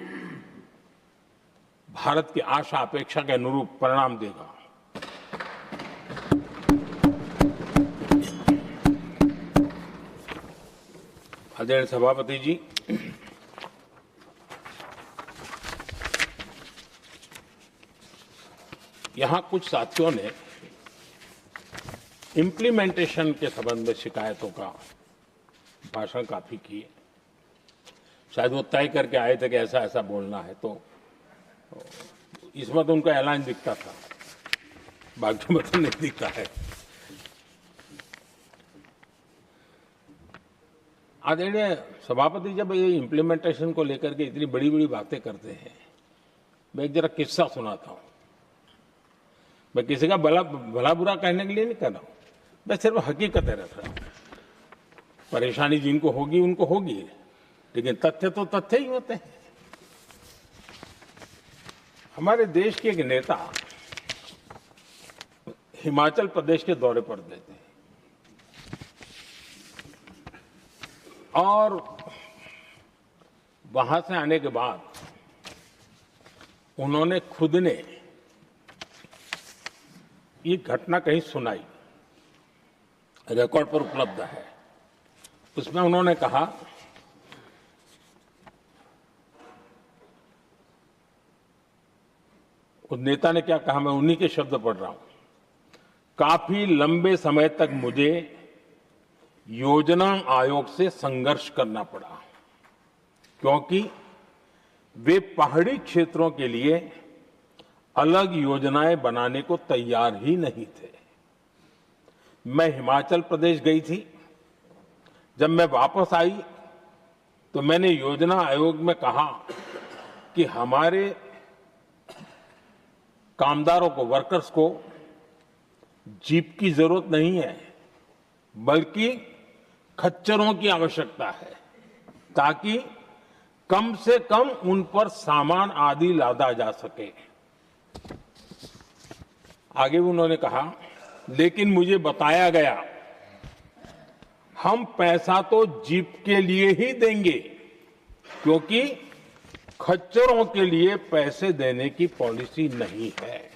भारत की आशा अपेक्षा के अनुरूप परिणाम देगा। आदरणीय सभापति जी, यहां कुछ साथियों ने इम्प्लीमेंटेशन के संबंध में शिकायतों का भाषण काफी किए। शायद वो तय करके आए थे कि ऐसा ऐसा बोलना है, तो इसमें तो उनका ऐलान दिखता था, बाकी में तो नहीं दिखता है। आदरणीय सभापति, जब ये इम्प्लीमेंटेशन को लेकर के इतनी बड़ी बड़ी बातें करते हैं, मैं एक जरा किस्सा सुनाता हूं। मैं किसी का भला बुरा कहने के लिए नहीं कर रहा हूं, मैं सिर्फ हकीकतें रख रहा हूं। परेशानी जिनको होगी उनको होगी, लेकिन तथ्य तो तथ्य ही होते हैं। हमारे देश के एक नेता हिमाचल प्रदेश के दौरे पर गए थे और वहां से आने के बाद उन्होंने खुद ने ये घटना कहीं सुनाई, रिकॉर्ड पर उपलब्ध है। उसमें उन्होंने कहा, उस नेता ने क्या कहा, मैं उन्हीं के शब्द पढ़ रहा हूं। काफी लंबे समय तक मुझे योजना आयोग से संघर्ष करना पड़ा, क्योंकि वे पहाड़ी क्षेत्रों के लिए अलग योजनाएं बनाने को तैयार ही नहीं थे। मैं हिमाचल प्रदेश गई थी। जब मैं वापस आई तो मैंने योजना आयोग में कहा कि हमारे कामदारों को, वर्कर्स को जीप की जरूरत नहीं है, बल्कि खच्चरों की आवश्यकता है, ताकि कम से कम उन पर सामान आदि लादा जा सके। आगे उन्होंने कहा, लेकिन मुझे बताया गया हम पैसा तो जीप के लिए ही देंगे, क्योंकि खच्चरों के लिए पैसे देने की पॉलिसी नहीं है।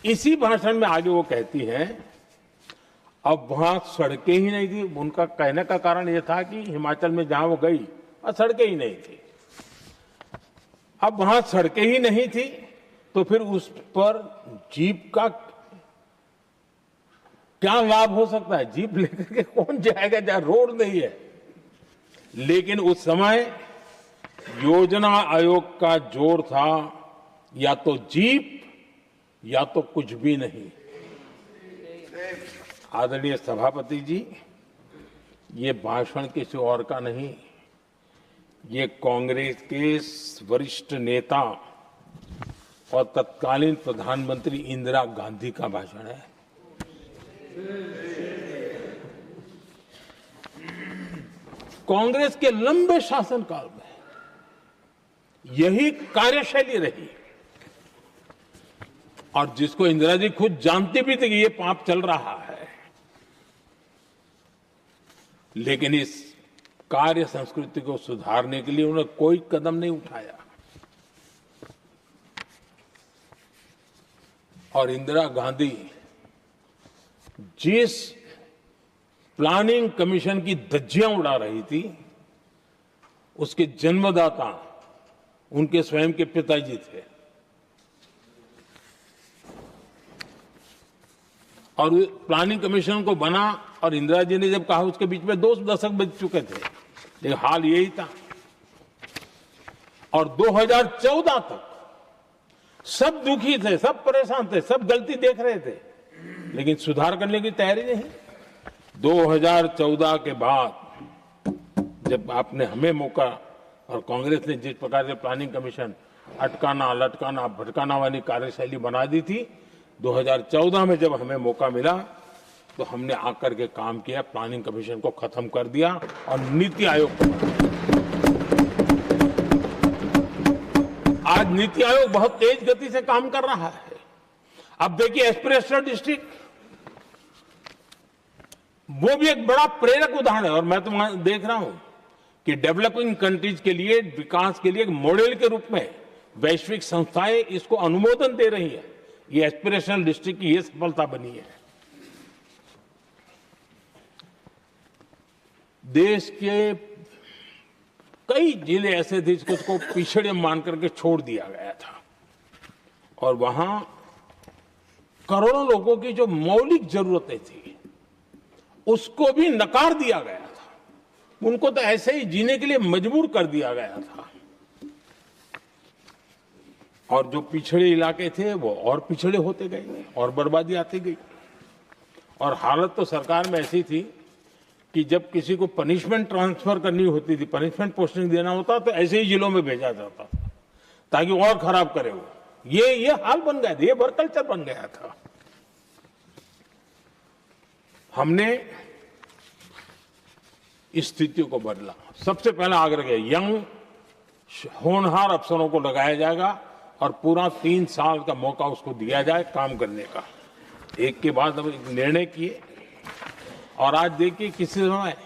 इसी भाषण में आगे वो कहती हैं, अब वहां सड़कें ही नहीं थी। उनका कहने का कारण यह था कि हिमाचल में जहां वो गई वहां सड़कें ही नहीं थी। अब वहां सड़कें ही नहीं थी तो फिर उस पर जीप का क्या लाभ हो सकता है? जीप लेकर के कौन जाएगा जहां रोड नहीं है? लेकिन उस समय योजना आयोग का जोर था, या तो जीप या तो कुछ भी नहीं। आदरणीय सभापति जी, ये भाषण किसी और का नहीं, ये कांग्रेस के वरिष्ठ नेता और तत्कालीन प्रधानमंत्री इंदिरा गांधी का भाषण है। कांग्रेस के लंबे शासनकाल में यही कार्यशैली रही, और जिसको इंदिरा जी खुद जानती भी थी कि ये पाप चल रहा है, लेकिन इस कार्य संस्कृति को सुधारने के लिए उन्होंने कोई कदम नहीं उठाया। और इंदिरा गांधी जिस प्लानिंग कमीशन की धज्जियां उड़ा रही थी, उसके जन्मदाता उनके स्वयं के पिताजी थे। और प्लानिंग कमीशन को बना, और इंदिरा जी ने जब कहा, उसके बीच में 2 दशक बज चुके थे, लेकिन हाल यही था। और 2014 तक सब दुखी थे, सब परेशान थे, सब गलती देख रहे थे, लेकिन सुधार करने की तैयारी नहीं। 2014 के बाद जब आपने हमें मौका, और कांग्रेस ने जिस प्रकार से प्लानिंग कमीशन अटकाना, लटकाना, भटकाना वाली कार्यशैली बना दी थी, 2014 में जब हमें मौका मिला तो हमने आकर के काम किया, प्लानिंग कमीशन को खत्म कर दिया और नीति आयोग को। आज नीति आयोग बहुत तेज गति से काम कर रहा है। अब देखिए एस्पिरेशनल डिस्ट्रिक्ट, वो भी एक बड़ा प्रेरक उदाहरण है। और मैं तो देख रहा हूं कि डेवलपिंग कंट्रीज के लिए, विकास के लिए एक मॉडल के रूप में वैश्विक संस्थाएं इसको अनुमोदन दे रही है। ये एस्पिरेशनल डिस्ट्रिक्ट की ये सफलता बनी है। देश के कई जिले ऐसे थे जिसको पिछड़े मान करके छोड़ दिया गया था, और वहां करोड़ों लोगों की जो मौलिक जरूरतें थी उसको भी नकार दिया गया था। उनको तो ऐसे ही जीने के लिए मजबूर कर दिया गया था, और जो पिछड़े इलाके थे वो और पिछड़े होते गए और बर्बादी आती गई। और हालत तो सरकार में ऐसी थी कि जब किसी को पनिशमेंट ट्रांसफर करनी होती थी, पनिशमेंट पोस्टिंग देना होता, तो ऐसे ही जिलों में भेजा जाता था ताकि और खराब करे वो। ये हाल बन गया था, ये वर्क कल्चर बन गया था। हमने इस स्थिति को बदला। सबसे पहला आग्रह किया, यंग होनहार अफसरों को लगाया जाएगा और पूरा 3 साल का मौका उसको दिया जाए काम करने का। एक के बाद हम निर्णय किए, और आज देखिए किसी समय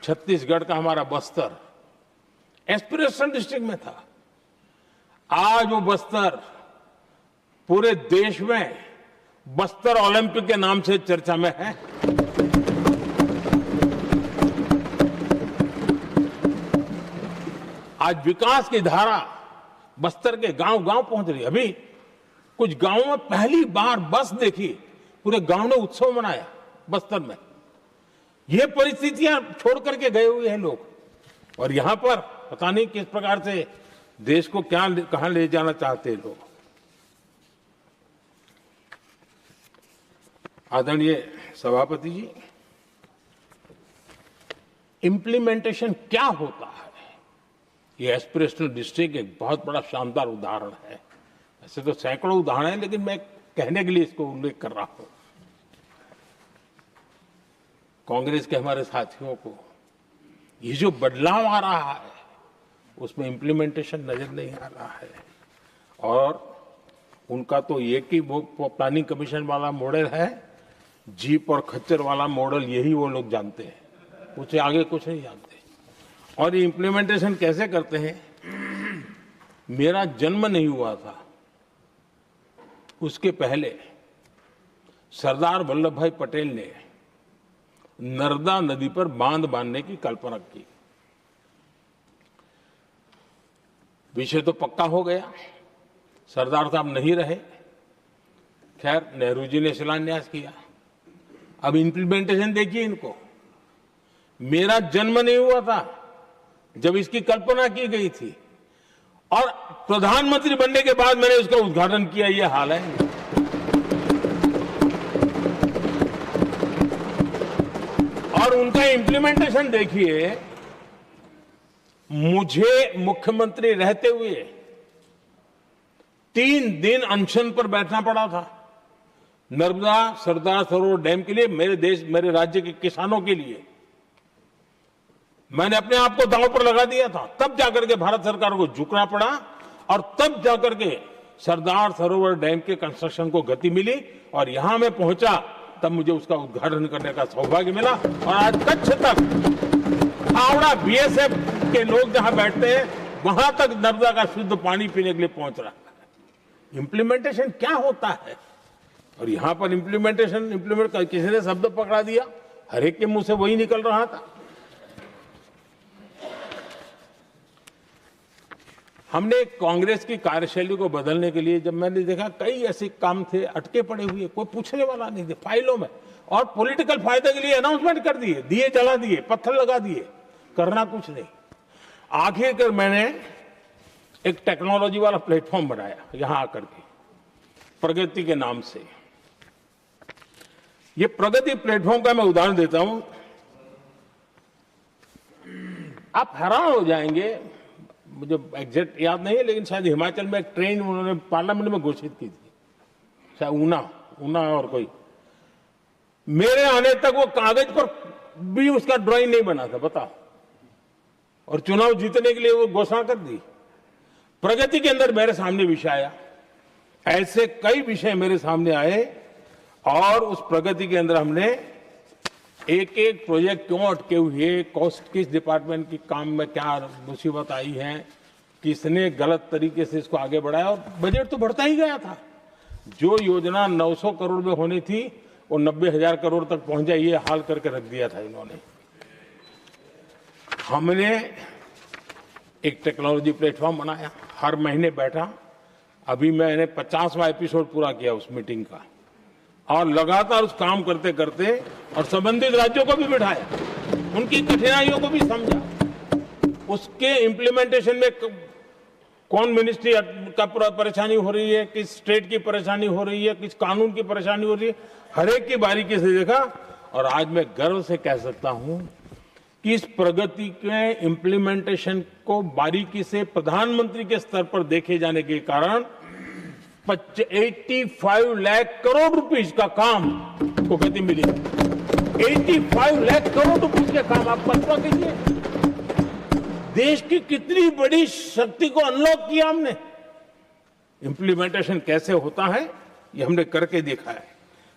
छत्तीसगढ़ का हमारा बस्तर एस्पिरेशनल डिस्ट्रिक्ट में था, आज वो बस्तर पूरे देश में बस्तर ओलंपिक के नाम से चर्चा में है। आज विकास की धारा बस्तर के गांव गांव पहुंच रही है। अभी कुछ गांवों में पहली बार बस देखी, पूरे गांव ने उत्सव मनाया बस्तर में। ये परिस्थितियां छोड़ करके गए हुए हैं लोग, और यहां पर पता नहीं किस प्रकार से देश को कहां ले जाना चाहते हैं लोग। आदरणीय सभापति जी, इंप्लीमेंटेशन क्या होता है, ये एस्पिरेशनल डिस्ट्रिक्ट एक बहुत बड़ा शानदार उदाहरण है। ऐसे तो सैकड़ों उदाहरण हैं, लेकिन मैं कहने के लिए इसको उल्लेख कर रहा हूं। कांग्रेस के हमारे साथियों को ये जो बदलाव आ रहा है उसमें इंप्लीमेंटेशन नजर नहीं आ रहा है, और उनका तो एक ही वो प्लानिंग कमीशन वाला मॉडल है, जीप और खच्चर वाला मॉडल, यही वो लोग जानते हैं, उससे आगे कुछ नहीं जानते। और ये इंप्लीमेंटेशन कैसे करते हैं, मेरा जन्म नहीं हुआ था उसके पहले सरदार वल्लभ भाई पटेल ने नर्मदा नदी पर बांध बांधने की कल्पना की। विषय तो पक्का हो गया, सरदार साहब नहीं रहे, खैर नेहरू जी ने शिलान्यास किया। अब इंप्लीमेंटेशन देखिए इनको। मेरा जन्म नहीं हुआ था जब इसकी कल्पना की गई थी, और प्रधानमंत्री बनने के बाद मैंने उसका उद्घाटन किया। ये हाल है। और उनका इंप्लीमेंटेशन देखिए, मुझे मुख्यमंत्री रहते हुए 3 दिन अनशन पर बैठना पड़ा था नर्मदा सरदार सरोवर डैम के लिए, मेरे राज्य के किसानों के लिए। मैंने अपने आप को दांव पर लगा दिया था, तब जाकर के भारत सरकार को झुकना पड़ा, और तब जाकर के सरदार सरोवर डैम के कंस्ट्रक्शन को गति मिली, और यहां मैं पहुंचा तब मुझे उसका उद्घाटन करने का सौभाग्य मिला। और आज कच्छ तक हावड़ा बीएसएफ के लोग जहां बैठते हैं वहां तक नर्मदा का शुद्ध पानी पीने के लिए पहुंच रहा है। इंप्लीमेंटेशन क्या होता है, और यहां पर इम्प्लीमेंट किसी ने शब्द पकड़ा दिया, हर एक के मुंह से वही निकल रहा था। हमने कांग्रेस की कार्यशैली को बदलने के लिए, जब मैंने देखा कई ऐसे काम थे अटके पड़े हुए, कोई पूछने वाला नहीं थे फाइलों में, और पॉलिटिकल फायदे के लिए अनाउंसमेंट कर दिए, दिए जला दिए, पत्थर लगा दिए, करना कुछ नहीं। आखिरकार मैंने एक टेक्नोलॉजी वाला प्लेटफॉर्म बनाया यहां आकर के, प्रगति के नाम से। ये प्रगति प्लेटफॉर्म का मैं उदाहरण देता हूं, आप हैरान हो जाएंगे। मुझे एग्जैक्ट याद नहीं है, लेकिन शायद हिमाचल में एक ट्रेन उन्होंने पार्लियामेंट में घोषित की थी, शायद ऊना और कोई। मेरे आने तक वो कागज पर भी उसका ड्राइंग नहीं बना था, बताओ, और चुनाव जीतने के लिए वो घोषणा कर दी। प्रगति के अंदर मेरे सामने विषय आया, ऐसे कई विषय मेरे सामने आए, और उस प्रगति के अंदर हमने एक एक प्रोजेक्ट क्यों अटके हुए, कॉस्ट किस डिपार्टमेंट की काम में क्या मुसीबत आई है, किसने गलत तरीके से इसको आगे बढ़ाया, और बजट तो बढ़ता ही गया था। जो योजना 900 करोड़ में होनी थी वो 90,000 करोड़ तक पहुंच जाए, ये हाल करके रख दिया था इन्होंने। हमने एक टेक्नोलॉजी प्लेटफॉर्म बनाया, हर महीने बैठा, अभी मैंने 50वां एपिसोड पूरा किया उस मीटिंग का, और लगातार उस काम करते करते और संबंधित राज्यों को भी बिठाया, उनकी कठिनाइयों को भी समझा, उसके इम्प्लीमेंटेशन में कौन मिनिस्ट्री का परेशानी हो रही है, किस स्टेट की परेशानी हो रही है, किस कानून की परेशानी हो रही है, हर एक की बारीकी से देखा। और आज मैं गर्व से कह सकता हूं कि इस प्रगति के इम्प्लीमेंटेशन को बारीकी से प्रधानमंत्री के स्तर पर देखे जाने के कारण 85 लाख करोड़ रुपीस का काम को गति मिली। 85 लाख करोड़ रुपीस के काम आप कल्पना कीजिए, देश की कितनी बड़ी शक्ति को अनलॉक किया हमने। इंप्लीमेंटेशन कैसे होता है ये हमने करके देखा है।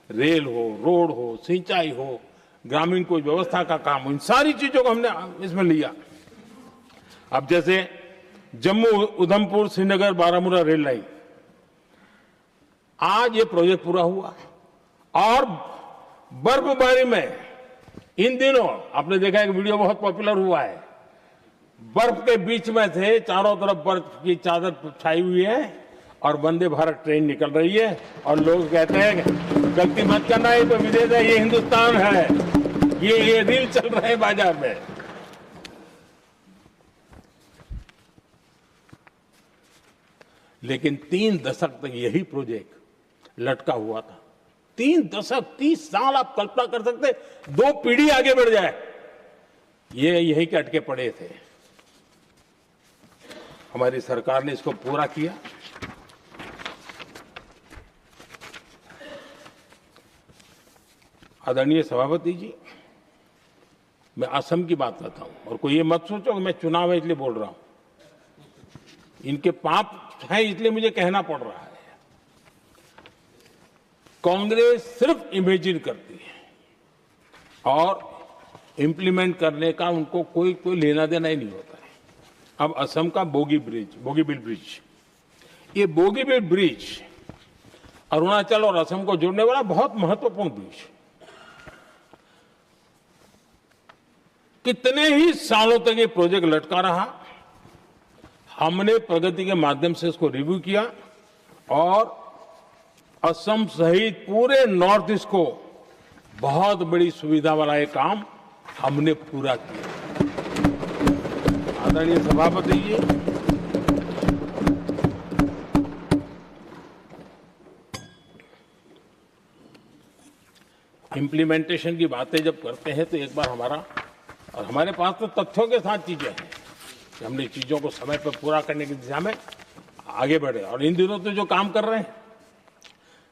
रेल हो, रोड हो, सिंचाई हो, ग्रामीण कोई व्यवस्था का काम हो, इन सारी चीजों को हमने इसमें लिया। अब जैसे जम्मू उधमपुर श्रीनगर बारामूला रेल लाइन, आज ये प्रोजेक्ट पूरा हुआ, और बर्फबारी में इन दिनों आपने देखा एक वीडियो बहुत पॉपुलर हुआ है, बर्फ के बीच में से चारों तरफ बर्फ की चादर छाई हुई है और वंदे भारत ट्रेन निकल रही है, और लोग कहते हैं गलती मत करना, ये तो विदेश है, ये हिंदुस्तान है, ये रील चल रहे हैं बाजार में। लेकिन 3 दशक तक यही प्रोजेक्ट लटका हुआ था। 3 दशक, 30 साल, आप कल्पना कर सकते, 2 पीढ़ी आगे बढ़ जाए, ये यही के अटके पड़े थे। हमारी सरकार ने इसको पूरा किया। आदरणीय सभापति जी, मैं असम की बात करता हूं, और कोई ये मत सोचो कि मैं चुनाव है इसलिए बोल रहा हूं। इनके पाप है इसलिए मुझे कहना पड़ रहा है। कांग्रेस सिर्फ इमेजिन करती है और इंप्लीमेंट करने का उनको कोई लेना देना ही नहीं होता है। अब असम का बोगीबिल ब्रिज, ये बोगीबिल ब्रिज अरुणाचल और असम को जोड़ने वाला बहुत महत्वपूर्ण ब्रिज, कितने ही सालों तक ये प्रोजेक्ट लटका रहा। हमने प्रगति के माध्यम से इसको रिव्यू किया और असम सहित पूरे नॉर्थ ईस्ट को बहुत बड़ी सुविधा वाला ये काम हमने पूरा किया। आदरणीय सभापति जी, इंप्लीमेंटेशन की बातें जब करते हैं तो एक बार हमारे पास तो तथ्यों के साथ चीजें हैं कि हमने चीजों को समय पर पूरा करने की दिशा में आगे बढ़े। और इन दिनों तो जो काम कर रहे हैं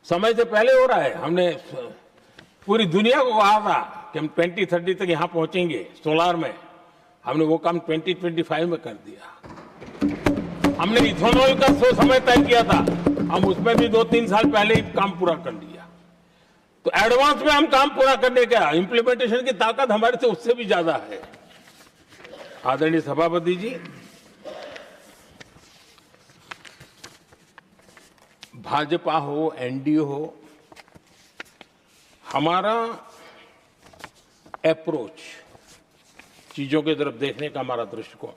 समय से पहले हो रहा है। हमने पूरी दुनिया को कहा था कि हम 2030 तक यहां पहुंचेंगे सोलार में, हमने वो काम 2025 में कर दिया। हमने इथेनॉल का समय तय किया था, हम उसमें भी 2-3 साल पहले ही काम पूरा कर लिया। तो एडवांस में हम काम पूरा करने का इंप्लीमेंटेशन की ताकत हमारे से उससे भी ज्यादा है। आदरणीय सभापति जी, भाजपा हो, एनडीए हो, हमारा अप्रोच, चीजों की तरफ देखने का हमारा दृष्टिकोण,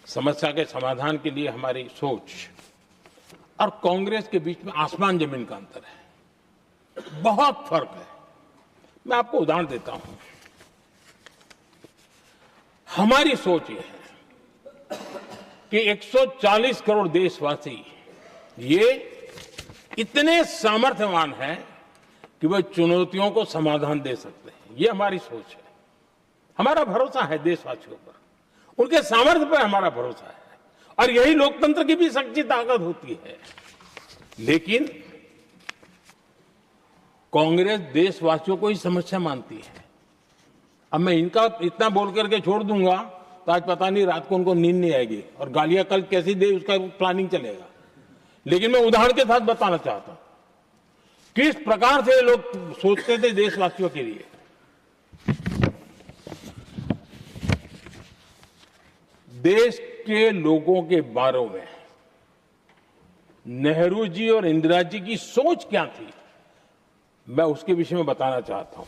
समस्या के समाधान के लिए हमारी सोच और कांग्रेस के बीच में आसमान जमीन का अंतर है, बहुत फर्क है। मैं आपको उदाहरण देता हूं। हमारी सोच ये है कि 140 करोड़ देशवासी ये इतने सामर्थ्यवान हैं कि वह चुनौतियों को समाधान दे सकते हैं। ये हमारी सोच है। हमारा भरोसा है देशवासियों पर, उनके सामर्थ्य पर हमारा भरोसा है, और यही लोकतंत्र की भी सच्ची ताकत होती है। लेकिन कांग्रेस देशवासियों को ही समस्या मानती है। अब मैं इनका इतना बोल करके छोड़ दूंगा तो आज पता नहीं रात को उनको नींद नहीं आएगी और गालियां कल कैसी दे उसका प्लानिंग चलेगा। लेकिन मैं उदाहरण के साथ बताना चाहता हूं किस प्रकार से लोग सोचते थे देशवासियों के लिए। देश के लोगों के बारे में नेहरू जी और इंदिरा जी की सोच क्या थी, मैं उसके विषय में बताना चाहता हूं।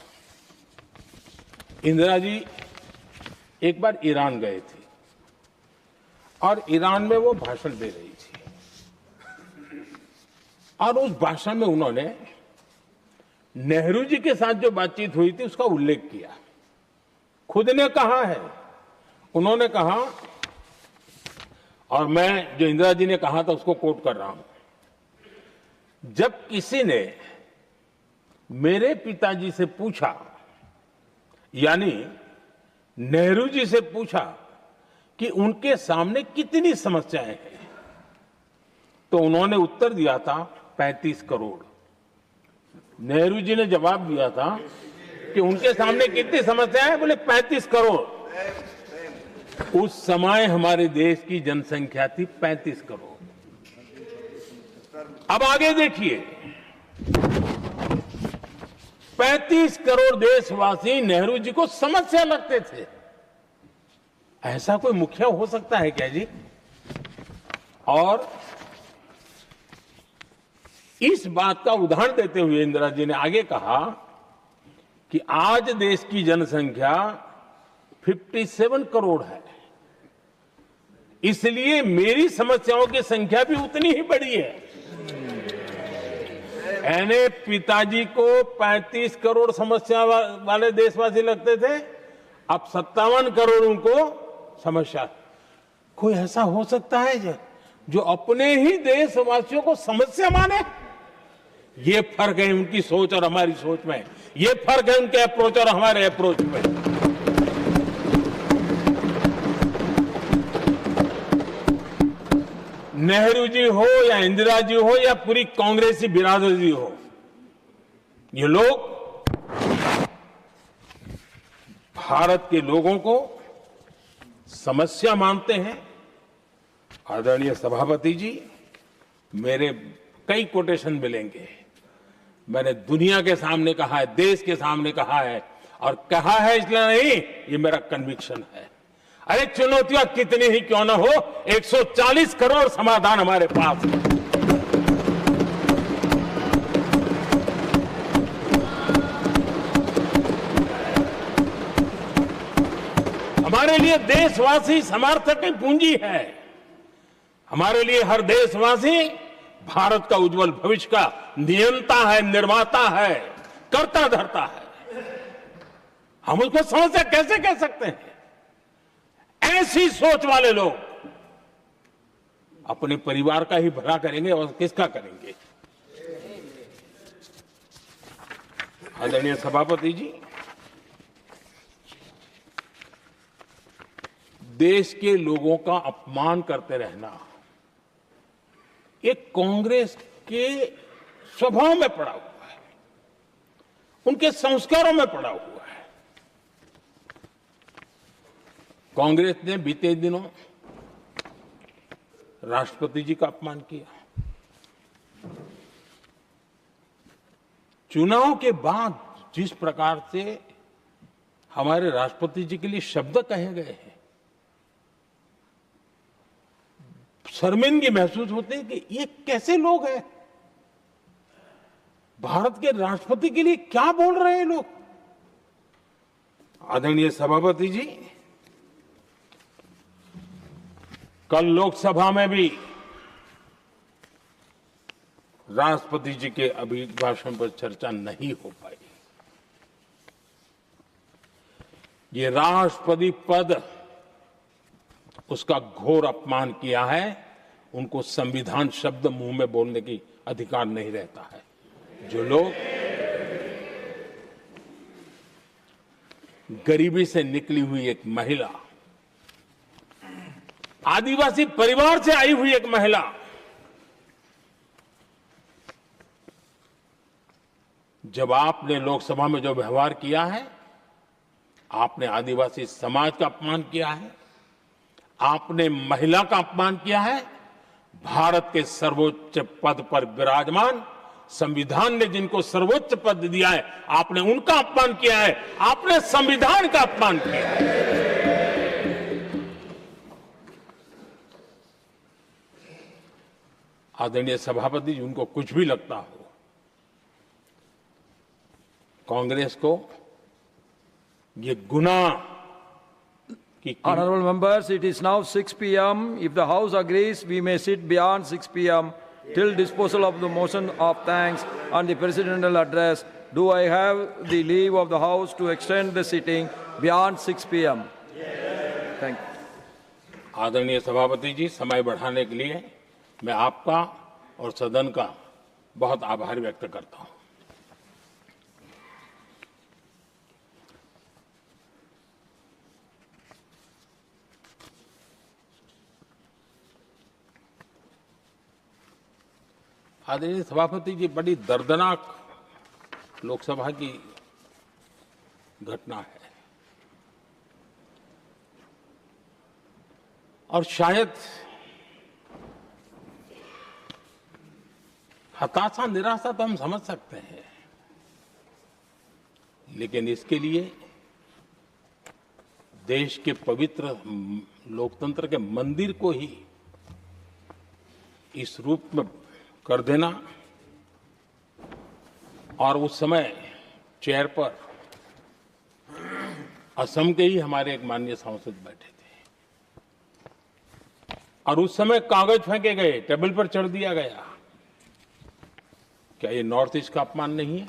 इंदिरा जी एक बार ईरान गए थे और ईरान में वो भाषण दे रही थी और उस भाषण में उन्होंने नेहरू जी के साथ जो बातचीत हुई थी उसका उल्लेख किया। खुद ने कहा है, उन्होंने कहा, और मैं जो इंदिरा जी ने कहा था उसको कोट कर रहा हूं, जब किसी ने मेरे पिताजी से पूछा, यानी नेहरू जी से पूछा कि उनके सामने कितनी समस्याएं हैं, तो उन्होंने उत्तर दिया था 35 करोड़। नेहरू जी ने जवाब दिया था कि उनके सामने कितनी समस्याएं हैं, बोले 35 करोड़। उस समय हमारे देश की जनसंख्या थी 35 करोड़। अब आगे देखिए, 35 करोड़ देशवासी नेहरू जी को समस्या लगते थे। ऐसा कोई मुखिया हो सकता है क्या जी? और इस बात का उदाहरण देते हुए इंदिरा जी ने आगे कहा कि आज देश की जनसंख्या 57 करोड़ है, इसलिए मेरी समस्याओं की संख्या भी उतनी ही बड़ी है। यानी पिताजी को 35 करोड़ समस्या वाले देशवासी लगते थे, अब 57 करोड़ उनको समस्या। कोई ऐसा हो सकता है जो अपने ही देशवासियों को समस्या माने? ये फर्क है उनकी सोच और हमारी सोच में, ये फर्क है उनके अप्रोच और हमारे अप्रोच में। नेहरू जी हो या इंदिरा जी हो या पूरी कांग्रेसी बिरादरी हो, ये लोग भारत के लोगों को समस्या मानते हैं। आदरणीय सभापति जी, मेरे कई कोटेशन मिलेंगे। मैंने दुनिया के सामने कहा है, देश के सामने कहा है, और कहा है इसलिए नहीं, ये मेरा कन्विक्शन है। अरे चुनौतियां कितनी ही क्यों ना हो, 140 करोड़ समाधान हमारे पास है। हमारे लिए देशवासी समर्थक की पूंजी है। हमारे लिए हर देशवासी भारत का उज्जवल भविष्य का नियंता है, निर्माता है, कर्ता धर्ता है। हम उसको समस्या कैसे कह सकते हैं? ऐसी सोच वाले लोग अपने परिवार का ही भला करेंगे और किसका करेंगे? आदरणीय सभापति जी, देश के लोगों का अपमान करते रहना एक कांग्रेस के स्वभाव में पड़ा हुआ है, उनके संस्कारों में पड़ा हुआ है। कांग्रेस ने बीते दिनों राष्ट्रपति जी का अपमान किया। चुनाव के बाद जिस प्रकार से हमारे राष्ट्रपति जी के लिए शब्द कहे गए हैं, शर्मिंदगी महसूस होती है कि ये कैसे लोग हैं? भारत के राष्ट्रपति के लिए क्या बोल रहे हैं लोग? आदरणीय सभापति जी, कल लोकसभा में भी राष्ट्रपति जी के अभिभाषण पर चर्चा नहीं हो पाई। ये राष्ट्रपति पद, उसका घोर अपमान किया है। उनको संविधान शब्द मुंह में बोलने की अधिकार नहीं रहता है। जो लोग गरीबी से निकली हुई एक महिला, आदिवासी परिवार से आई हुई एक महिला, जब आपने लोकसभा में जो व्यवहार किया है, आपने आदिवासी समाज का अपमान किया है, आपने महिला का अपमान किया है। भारत के सर्वोच्च पद पर विराजमान, संविधान ने जिनको सर्वोच्च पद दिया है, आपने उनका अपमान किया है, आपने संविधान का अपमान किया है। आदरणीय सभापति जी, उनको कुछ भी लगता हो, कांग्रेस को ये गुनाह की Honorable members, it is now 6 p.m. If the House agrees, we may sit beyond 6 p.m. till disposal of the motion of thanks and the presidential address. Do I have the leave of the House to extend the sitting beyond 6 p.m.? Thank you. आदरणीय सभापति जी, समय बढ़ाने के लिए मैं आपका और सदन का बहुत आभार व्यक्त करता हूं। आदरणीय सभापति जी, बड़ी दर्दनाक लोकसभा की घटना है और शायद हताशा निराशा तो हम समझ सकते हैं, लेकिन इसके लिए देश के पवित्र लोकतंत्र के मंदिर को ही इस रूप में कर देना, और उस समय चेयर पर असम के ही हमारे एक माननीय सांसद बैठे थे और उस समय कागज फेंके गए, टेबल पर चढ़ दिया गया। क्या ये नॉर्थ ईस्ट का अपमान नहीं है?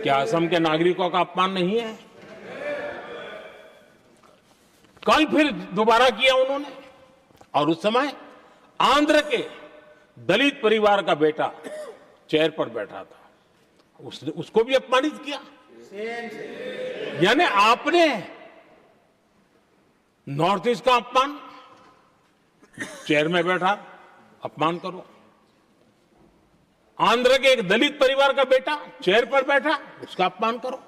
क्या असम के नागरिकों का अपमान नहीं है? कल फिर दोबारा किया उन्होंने, और उस समय आंध्र के दलित परिवार का बेटा चेयर पर बैठा था, उसको भी अपमानित किया। यानी आपने नॉर्थ ईस्ट का अपमान, चेयर में बैठा अपमान करो। आंध्र के एक दलित परिवार का बेटा चेयर पर बैठा, उसका अपमान करो।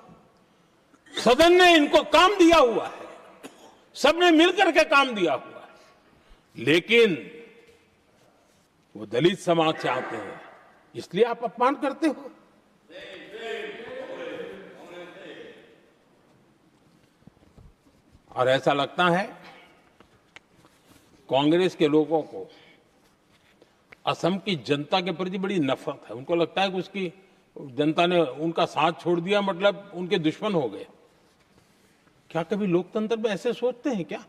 सदन ने इनको काम दिया हुआ है, सबने मिलकर के काम दिया हुआ है, लेकिन वो दलित समाज से आते हैं, इसलिए आप अपमान करते हो। और ऐसा लगता है कांग्रेस के लोगों को असम की जनता के प्रति बड़ी नफरत है। उनको लगता है कि उसकी जनता ने उनका साथ छोड़ दिया, मतलब उनके दुश्मन हो गए। क्या कभी लोकतंत्र में ऐसे सोचते हैं क्या?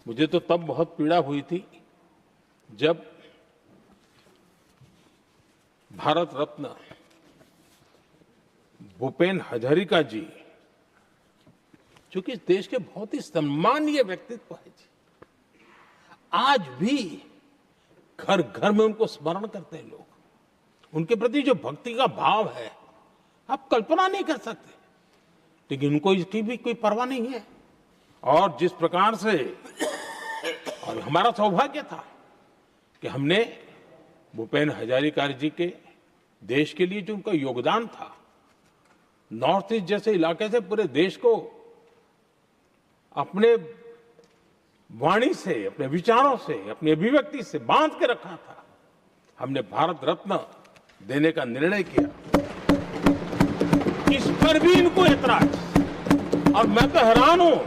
मुझे तो तब बहुत पीड़ा हुई थी जब भारत रत्न भूपेन हजारिका जी, जो कि इस देश के बहुत ही सम्मानीय व्यक्तित्व है जी, आज भी घर घर में उनको स्मरण करते हैं लोग। उनके प्रति जो भक्ति का भाव है, आप कल्पना नहीं कर सकते, लेकिन उनको इसकी भी कोई परवाह नहीं है। और जिस प्रकार से, और हमारा सौभाग्य था कि हमने भूपेन हजारिका जी के देश के लिए जो उनका योगदान था, नॉर्थ ईस्ट जैसे इलाके से पूरे देश को अपने वाणी से, अपने विचारों से, अपनी अभिव्यक्ति से बांध के रखा था। हमने भारत रत्न देने का निर्णय किया, इस पर भी इनको ऐतराज। और मैं तो हैरान हूं,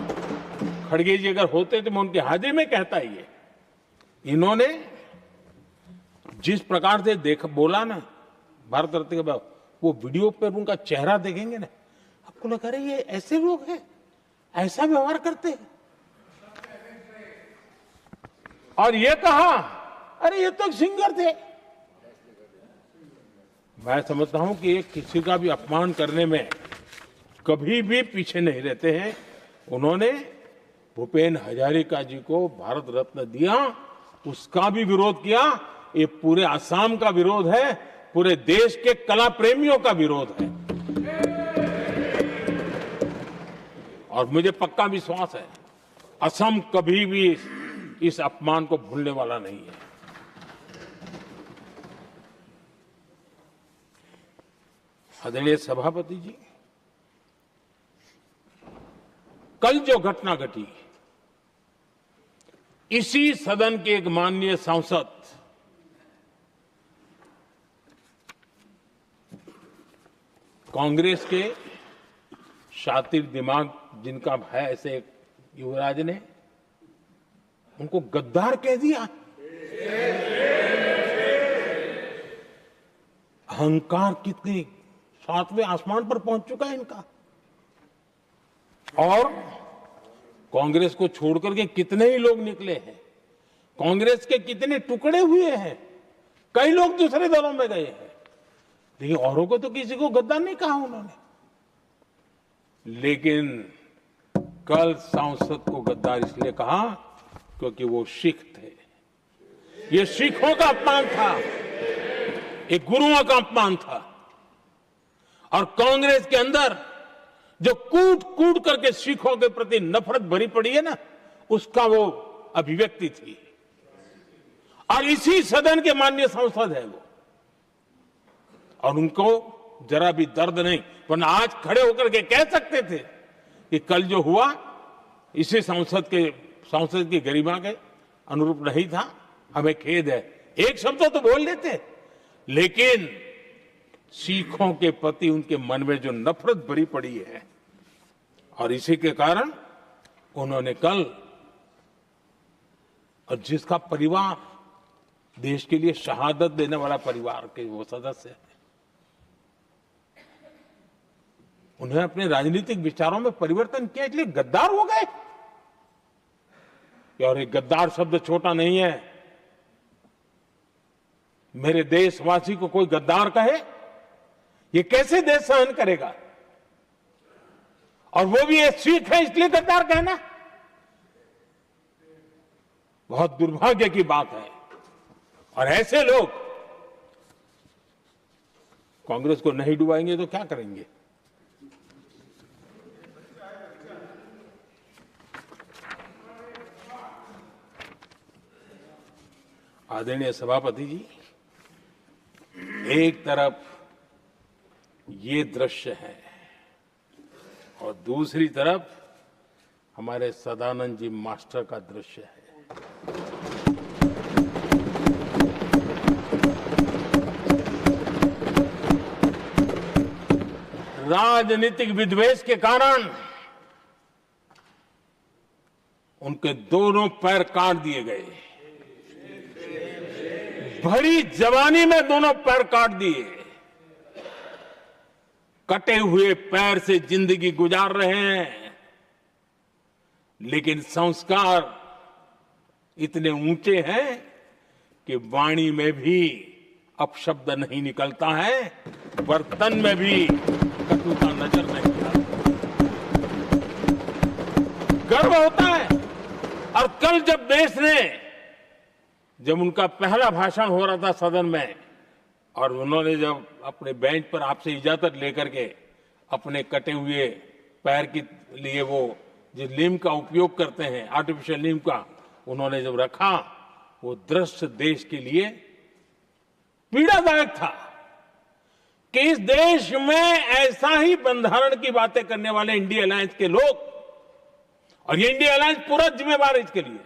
खड़गे जी अगर होते तो मैं उनकी हाजिरी में कहता ही है, इन्होंने जिस प्रकार से बोला ना भारत रत्न के बाद, वो वीडियो पर उनका चेहरा देखेंगे ना, आपको लगा रहे ये ऐसे लोग हैं, ऐसा व्यवहार करते हैं। और ये कहा, अरे ये तो सिंगर थे। मैं समझता हूं कि एक किसी का भी अपमान करने में कभी भी पीछे नहीं रहते हैं। उन्होंने भूपेन हजारिका जी को भारत रत्न दिया, उसका भी विरोध किया। ये पूरे असम का विरोध है, पूरे देश के कला प्रेमियों का विरोध है। और मुझे पक्का विश्वास है, असम कभी भी इस अपमान को भूलने वाला नहीं है। आदरणीय सभापति जी, कल जो घटना घटी, इसी सदन के एक माननीय सांसद कांग्रेस के शातिर दिमाग जिनका है, ऐसे एक युवराज ने उनको गद्दार कह दिया। अहंकार कितनी सातवें आसमान पर पहुंच चुका है इनका। और कांग्रेस को छोड़कर के कितने ही लोग निकले हैं, कांग्रेस के कितने टुकड़े हुए हैं, कई लोग दूसरे दलों में गए हैं, लेकिन औरों को तो किसी को गद्दार नहीं कहा उन्होंने। लेकिन कल सांसद को गद्दार इसलिए कहा क्योंकि वो सिख थे। ये सिखों का अपमान था, एक गुरुओं का अपमान था। और कांग्रेस के अंदर जो कूट कूट करके सिखों के प्रति नफरत भरी पड़ी है ना, उसका वो अभिव्यक्ति थी। और इसी सदन के माननीय सांसद है वो, और उनको जरा भी दर्द नहीं, वरना आज खड़े होकर के कह सकते थे कि कल जो हुआ इसी सांसद की गरिमा के अनुरूप नहीं था, हमें खेद है, एक शब्द तो बोल लेते। लेकिन सिखों के प्रति उनके मन में जो नफरत भरी पड़ी है, और इसी के कारण उन्होंने कल, और जिसका परिवार देश के लिए शहादत देने वाला परिवार के वो सदस्य हैं, उन्हें अपने राजनीतिक विचारों में परिवर्तन किया, इसलिए गद्दार हो गए। और ये गद्दार शब्द छोटा नहीं है। मेरे देशवासी को कोई गद्दार कहे, ये कैसे देश सहन करेगा? और वो भी एक सिख है इसलिए गद्दार कहना बहुत दुर्भाग्य की बात है। और ऐसे लोग कांग्रेस को नहीं डुबाएंगे तो क्या करेंगे? आदरणीय सभापति जी, एक तरफ ये दृश्य है और दूसरी तरफ हमारे सदानंद जी मास्टर का दृश्य है। राजनीतिक विद्वेष के कारण उनके दोनों पैर काट दिए गए। भरी जवानी में दोनों पैर काट दिए। कटे हुए पैर से जिंदगी गुजार रहे हैं, लेकिन संस्कार इतने ऊंचे हैं कि वाणी में भी अपशब्द नहीं निकलता है, बर्तन में भी कटुता नजर नहीं आती। गर्व होता है। और कल जब उनका पहला भाषण हो रहा था सदन में, और उन्होंने जब अपने बेंच पर आपसे इजाजत लेकर के अपने कटे हुए पैर के लिए वो जिस लीम का उपयोग करते हैं, आर्टिफिशियल लीम का, उन्होंने जब रखा, वो दृश्य देश के लिए पीड़ादायक था कि इस देश में ऐसा ही बंधारण की बातें करने वाले इंडिया अलायंस के लोग, और ये इंडिया अलायंस पूरा जिम्मेवार है इसके लिए,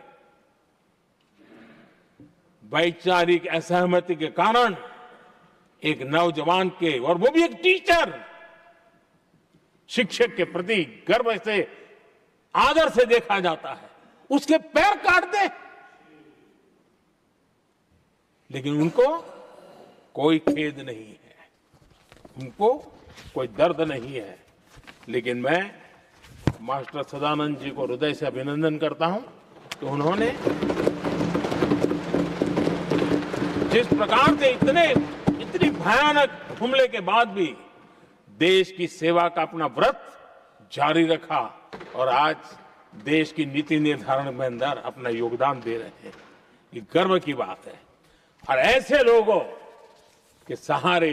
वैचारिक असहमति के कारण एक नौजवान के, और वो भी एक टीचर, शिक्षक के प्रति गर्व से, आदर से देखा जाता है, उसके पैर काट दे। लेकिन उनको कोई खेद नहीं है, उनको कोई दर्द नहीं है। लेकिन मैं मास्टर सदानंद जी को हृदय से अभिनंदन करता हूं कि उन्होंने जिस प्रकार से इतनी भयानक हमले के बाद भी देश की सेवा का अपना व्रत जारी रखा, और आज देश की नीति निर्धारण में अंदर अपना योगदान दे रहे हैं। ये गर्व की बात है। और ऐसे लोगों के सहारे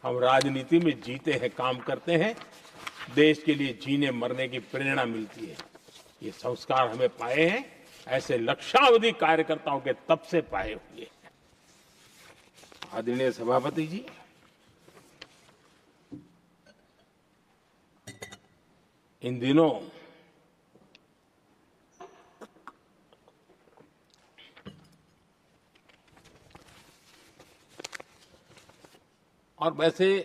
हम राजनीति में जीते हैं, काम करते हैं, देश के लिए जीने मरने की प्रेरणा मिलती है। ये संस्कार हमें पाए हैं ऐसे लक्षावधि कार्यकर्ताओं के तब से पाए हुए हैं। आदरणीय सभापति जी, इन दिनों और वैसे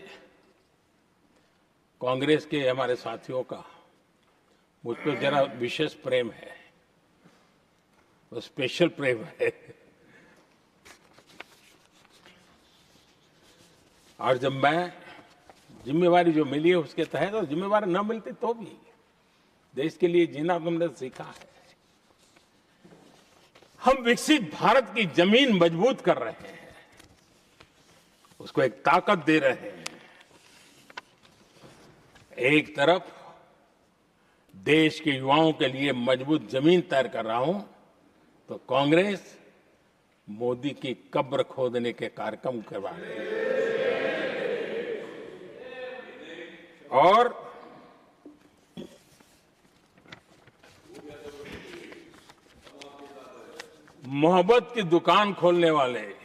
कांग्रेस के हमारे साथियों का मुझ पर जरा विशेष प्रेम है। वो स्पेशल प्रेम है। और जब मैं जिम्मेवारी जो मिली है उसके तहत, और जिम्मेवारी न मिलती तो भी देश के लिए जीना तुमने सीखा है। हम विकसित भारत की जमीन मजबूत कर रहे हैं, उसको एक ताकत दे रहे हैं। एक तरफ देश के युवाओं के लिए मजबूत जमीन तैयार कर रहा हूं, तो कांग्रेस मोदी की कब्र खोदने के कार्यक्रम करवा रही है। और मोहब्बत की दुकान खोलने वाले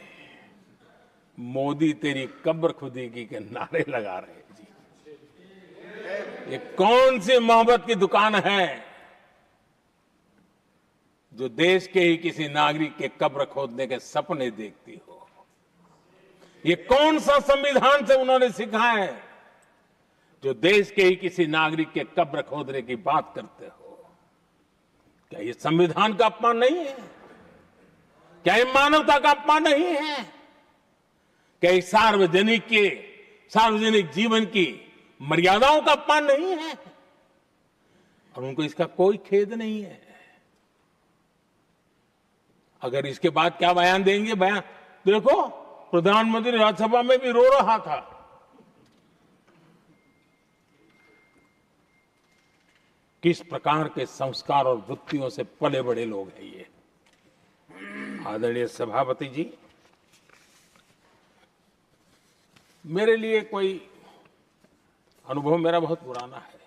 मोदी तेरी कब्र खुदेगी के नारे लगा रहे हैं जी। ये कौन सी मोहब्बत की दुकान है जो देश के ही किसी नागरिक के कब्र खोदने के सपने देखती हो? ये कौन सा संविधान से उन्होंने सीखा है जो देश के ही किसी नागरिक के कब्र खोदने की बात करते हो? क्या ये संविधान का अपमान नहीं है? क्या ये मानवता का अपमान नहीं है? क्या ये सार्वजनिक जीवन की मर्यादाओं का अपमान नहीं है? और उनको इसका कोई खेद नहीं है। अगर इसके बाद क्या बयान देंगे? बयान देखो, प्रधानमंत्री राज्यसभा में भी रो रहा था। किस प्रकार के संस्कार और वृत्तियों से पले बड़े लोग हैं ये। आदरणीय सभापति जी, मेरे लिए कोई अनुभव मेरा बहुत पुराना है।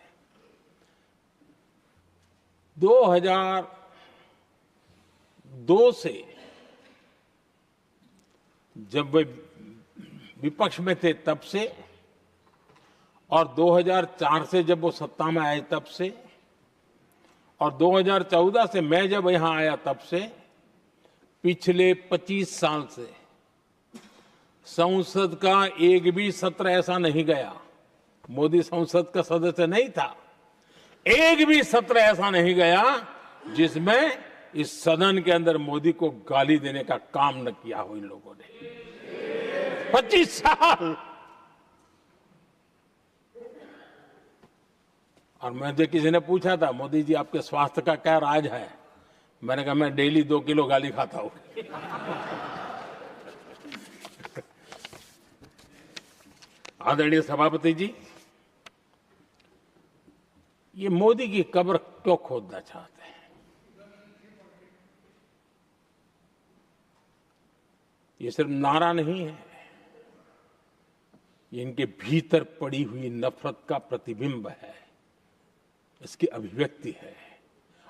2002 से जब वे विपक्ष में थे तब से, और 2004 से जब वो सत्ता में आए तब से, और 2014 से मैं जब यहां आया तब से, पिछले 25 साल से संसद का एक भी सत्र ऐसा नहीं गया, मोदी संसद का सदस्य नहीं था, एक भी सत्र ऐसा नहीं गया जिसमें इस सदन के अंदर मोदी को गाली देने का काम न किया हो इन लोगों ने। 25 साल। और मुझे किसी ने पूछा था, मोदी जी आपके स्वास्थ्य का क्या राज है? मैंने कहा मैं डेली 2 किलो गाली खाता हूं। आदरणीय सभापति जी, ये मोदी की कब्र क्यों खोदना चाहते हैं? ये सिर्फ नारा नहीं है, ये इनके भीतर पड़ी हुई नफरत का प्रतिबिंब है, इसकी अभिव्यक्ति है।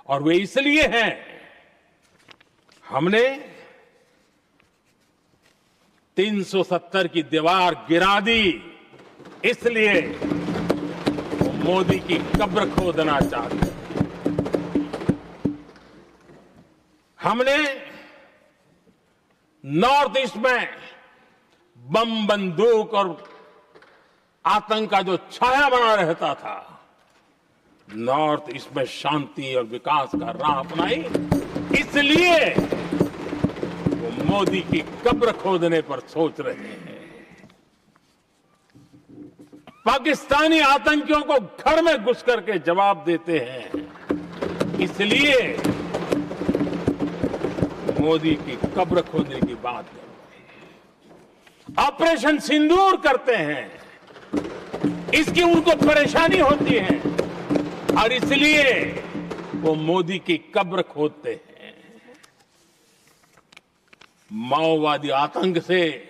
और वे इसलिए हैं, हमने 370 की दीवार गिरा दी, इसलिए वो मोदी की कब्र खोदना चाहते हैं। हमने नॉर्थ ईस्ट में बम बंदूक और आतंक का जो छाया बना रहता था, नॉर्थ ईस्ट में शांति और विकास का राह अपनाई, इसलिए वो मोदी की कब्र खोदने पर सोच रहे हैं। पाकिस्तानी आतंकियों को घर में घुस करके जवाब देते हैं, इसलिए मोदी की कब्र खोदने की बात करते हैं। ऑपरेशन सिंदूर करते हैं, इसकी उनको परेशानी होती है और इसलिए वो मोदी की कब्र खोदते हैं। माओवादी आतंक से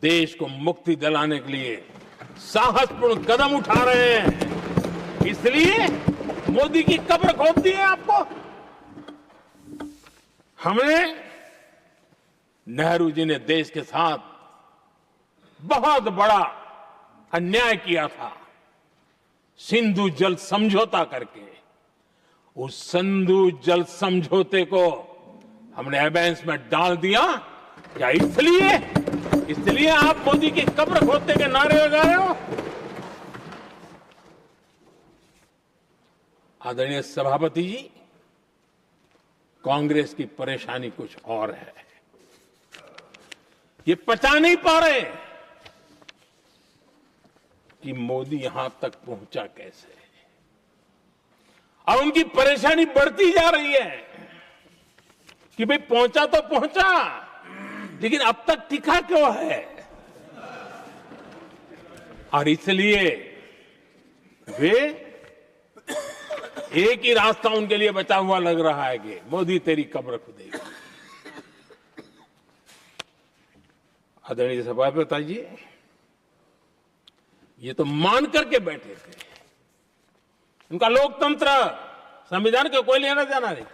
देश को मुक्ति दिलाने के लिए साहसपूर्ण कदम उठा रहे हैं, इसलिए मोदी की कब्र खोदती है आपको। हमने, नेहरू जी ने देश के साथ बहुत बड़ा अन्याय किया था, सिंधु जल समझौता करके। उस सिंधु जल समझौते को हमने एबेंस में डाल दिया। क्या इसलिए आप मोदी की कब्र खोदने के नारे लगा रहे हो? आदरणीय सभापति जी, कांग्रेस की परेशानी कुछ और है। ये पचा नहीं पा रहे कि मोदी यहां तक पहुंचा कैसे। और उनकी परेशानी बढ़ती जा रही है कि भाई पहुंचा तो पहुंचा, लेकिन अब तक टिका क्यों है। और इसलिए वे एक ही रास्ता उनके लिए बचा हुआ लग रहा है कि मोदी तेरी कब्र खुदेगी। आदरणीय सभापति जी, ये तो मान करके बैठे थे। उनका लोकतंत्र, संविधान का कोई लेना देना नहीं।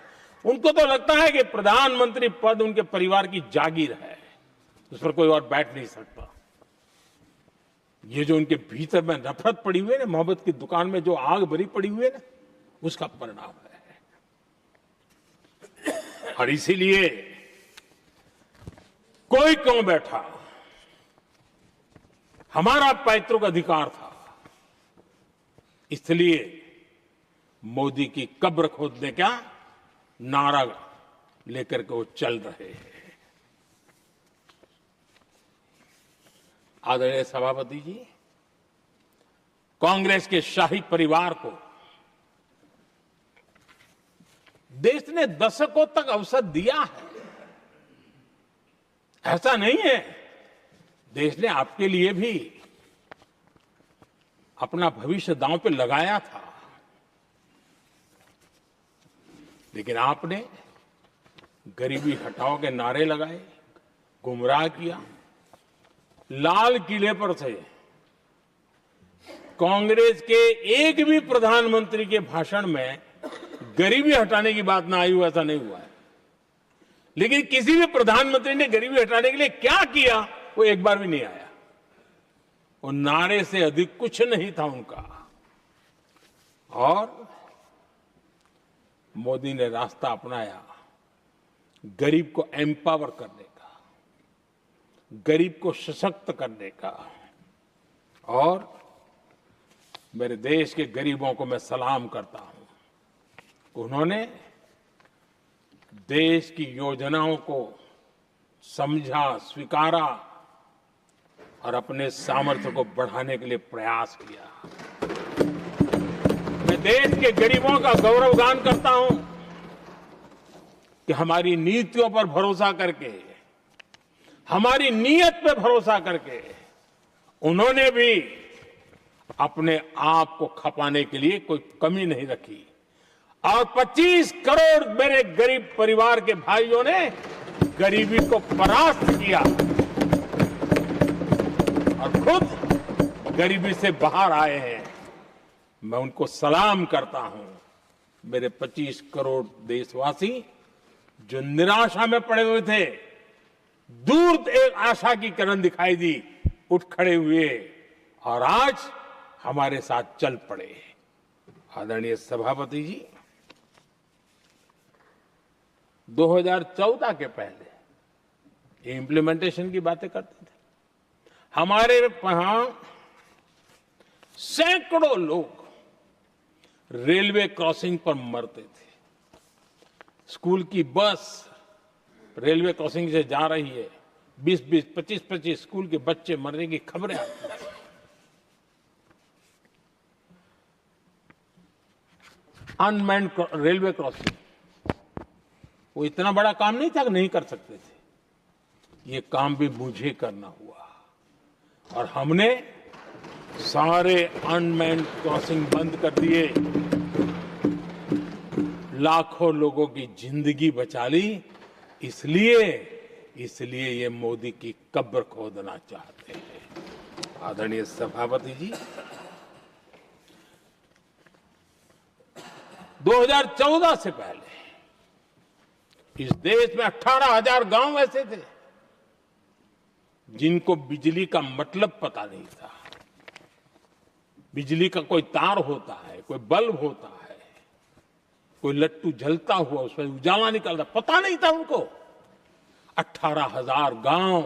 उनको तो लगता है कि प्रधानमंत्री पद उनके परिवार की जागीर है, उस पर कोई और बैठ नहीं सकता। ये जो उनके भीतर में नफरत पड़ी हुई है ना, मोहब्बत की दुकान में जो आग भरी पड़ी हुई है ना, उसका परिणाम है। और इसीलिए कोई क्यों बैठा, हमारा पैतृक अधिकार था, इसलिए मोदी की कब्र खोदने का नारा लेकर के वो चल रहे हैं। आदरणीय सभापति जी, कांग्रेस के शाही परिवार को देश ने दशकों तक अवसर दिया है। ऐसा नहीं है, देश ने आपके लिए भी अपना भविष्य दांव पे लगाया था, लेकिन आपने गरीबी हटाओ के नारे लगाए, गुमराह किया। लाल किले पर से कांग्रेस के एक भी प्रधानमंत्री के भाषण में गरीबी हटाने की बात ना आई हो, ऐसा नहीं हुआ है। लेकिन किसी भी प्रधानमंत्री ने गरीबी हटाने के लिए क्या किया, वो एक बार भी नहीं आया। वो नारे से अधिक कुछ नहीं था उनका। और मोदी ने रास्ता अपनाया गरीब को एम्पावर करने का, गरीब को सशक्त करने का। और मेरे देश के गरीबों को मैं सलाम करता हूं, उन्होंने देश की योजनाओं को समझा, स्वीकारा और अपने सामर्थ्य को बढ़ाने के लिए प्रयास किया। मैं देश के गरीबों का गौरवगान करता हूं कि हमारी नीतियों पर भरोसा करके, हमारी नीयत पे भरोसा करके उन्होंने भी अपने आप को खपाने के लिए कोई कमी नहीं रखी। और 25 करोड़ मेरे गरीब परिवार के भाइयों ने गरीबी को परास्त किया और खुद गरीबी से बाहर आए हैं। मैं उनको सलाम करता हूं। मेरे 25 करोड़ देशवासी जो निराशा में पड़े हुए थे, दूर एक आशा की किरण दिखाई दी, उठ खड़े हुए और आज हमारे साथ चल पड़े। आदरणीय सभापति जी, 2014 के पहले ये इम्प्लीमेंटेशन की बातें करते थे। हमारे यहां सैकड़ों लोग रेलवे क्रॉसिंग पर मरते थे। स्कूल की बस रेलवे क्रॉसिंग से जा रही है, 20-20, 25-25 स्कूल के बच्चे मरने की खबरें आती थी। अनमैन्ड रेलवे क्रॉसिंग, वो इतना बड़ा काम नहीं था कि नहीं कर सकते थे। ये काम भी मुझे करना हुआ और हमने सारे अनमैन्ड क्रॉसिंग बंद कर दिए, लाखों लोगों की जिंदगी बचा ली। इसलिए ये मोदी की कब्र खोदना चाहते हैं। आदरणीय सभापति जी, 2014 से पहले इस देश में 18,000 गांव ऐसे थे जिनको बिजली का मतलब पता नहीं था। बिजली का कोई तार होता है, कोई बल्ब होता है, कोई लट्टू जलता हुआ उसमें उजाला निकलता, पता नहीं था उनको। 18,000 गांव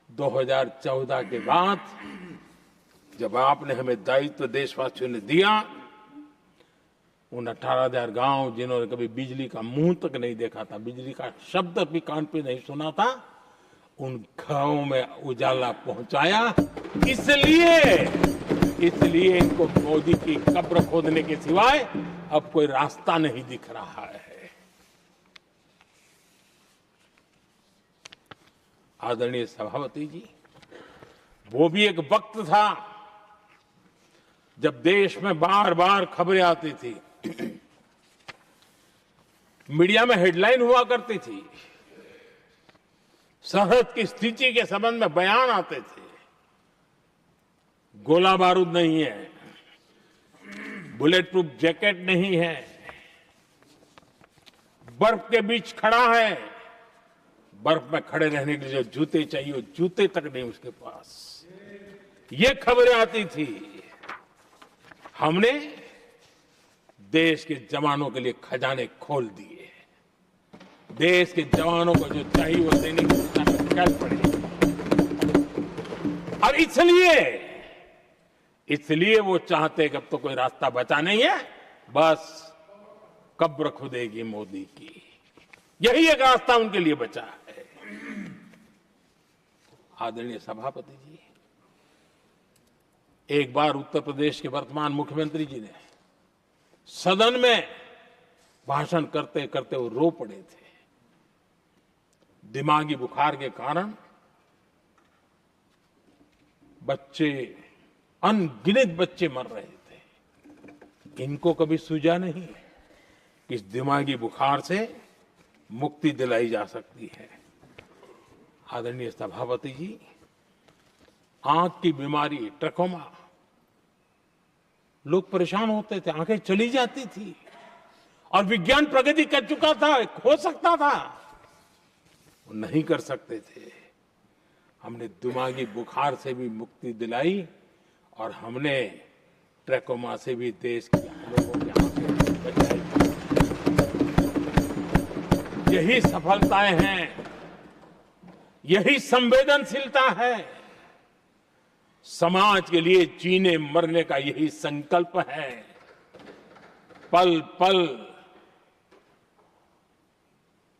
2014 के बाद जब आपने हमें दायित्व देशवासियों ने दिया, उन 18,000 गांव जिन्होंने कभी बिजली का मुंह तक नहीं देखा था, बिजली का शब्द भी कान पे नहीं सुना था, उन गांवों में उजाला पहुंचाया। इसलिए इनको मोदी की कब्र खोदने के सिवाय अब कोई रास्ता नहीं दिख रहा है। आदरणीय सभापति जी, वो भी एक वक्त था जब देश में बार बार खबरें आती थी, मीडिया में हेडलाइन हुआ करती थी, सरहद की स्थिति के संबंध में बयान आते थे, गोला बारूद नहीं है, बुलेट प्रूफ जैकेट नहीं है, बर्फ के बीच खड़ा है, बर्फ में खड़े रहने के लिए जो जूते चाहिए वो जूते तक नहीं उसके पास, ये खबरें आती थी। हमने देश के जवानों के लिए खजाने खोल दिए, देश के जवानों को जो चाहिए वो देने की दिशा में चल पड़े। और इसलिए वो चाहते कि अब तो कोई रास्ता बचा नहीं है, बस कब्र खुदेगी मोदी की, यही एक रास्ता उनके लिए बचा है। आदरणीय सभापति जी, एक बार उत्तर प्रदेश के वर्तमान मुख्यमंत्री जी ने सदन में भाषण करते करते वो रो पड़े थे। दिमागी बुखार के कारण बच्चे, अनगिनत बच्चे मर रहे थे। इनको कभी सूझा नहीं कि इस दिमागी बुखार से मुक्ति दिलाई जा सकती है। आदरणीय सभापति जी, आंख की बीमारी ट्रकोमा, लोग परेशान होते थे, आंखें चली जाती थी और विज्ञान प्रगति कर चुका था, हो सकता था, वो नहीं कर सकते थे। हमने दिमागी बुखार से भी मुक्ति दिलाई और हमने ट्रकोमा से भी देश के लोगों की आंखें बचाई। यही सफलताएं हैं, यही संवेदनशीलता है, समाज के लिए जीने मरने का यही संकल्प है। पल पल,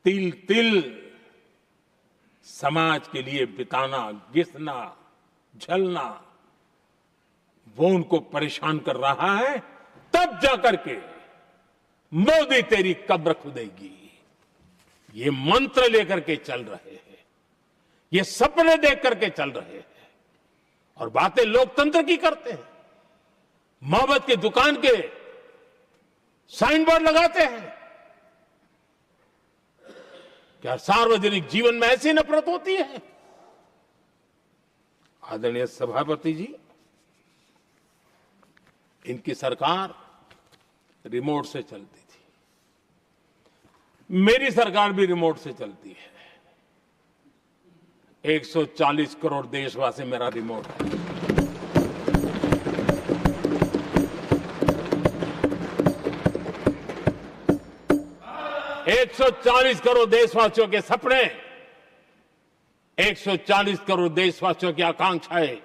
तिल तिल समाज के लिए बिताना, घिसना, झलना, वो उनको परेशान कर रहा है। तब जाकर के मोदी तेरी कब्र खुदेगी, ये मंत्र लेकर के चल रहे हैं, ये सपने देख करके चल रहे हैं और बातें लोकतंत्र की करते हैं। मोहब्बत की दुकान के साइन बोर्ड लगाते हैं। क्या सार्वजनिक जीवन में ऐसी नफरत होती है? आदरणीय सभापति जी, इनकी सरकार रिमोट से चलती थी, मेरी सरकार भी रिमोट से चलती है। 140 करोड़ देशवासी मेरा रिमोट है। एक 140 करोड़ देशवासियों के सपने, 140 करोड़ देशवासियों की आकांक्षाएं,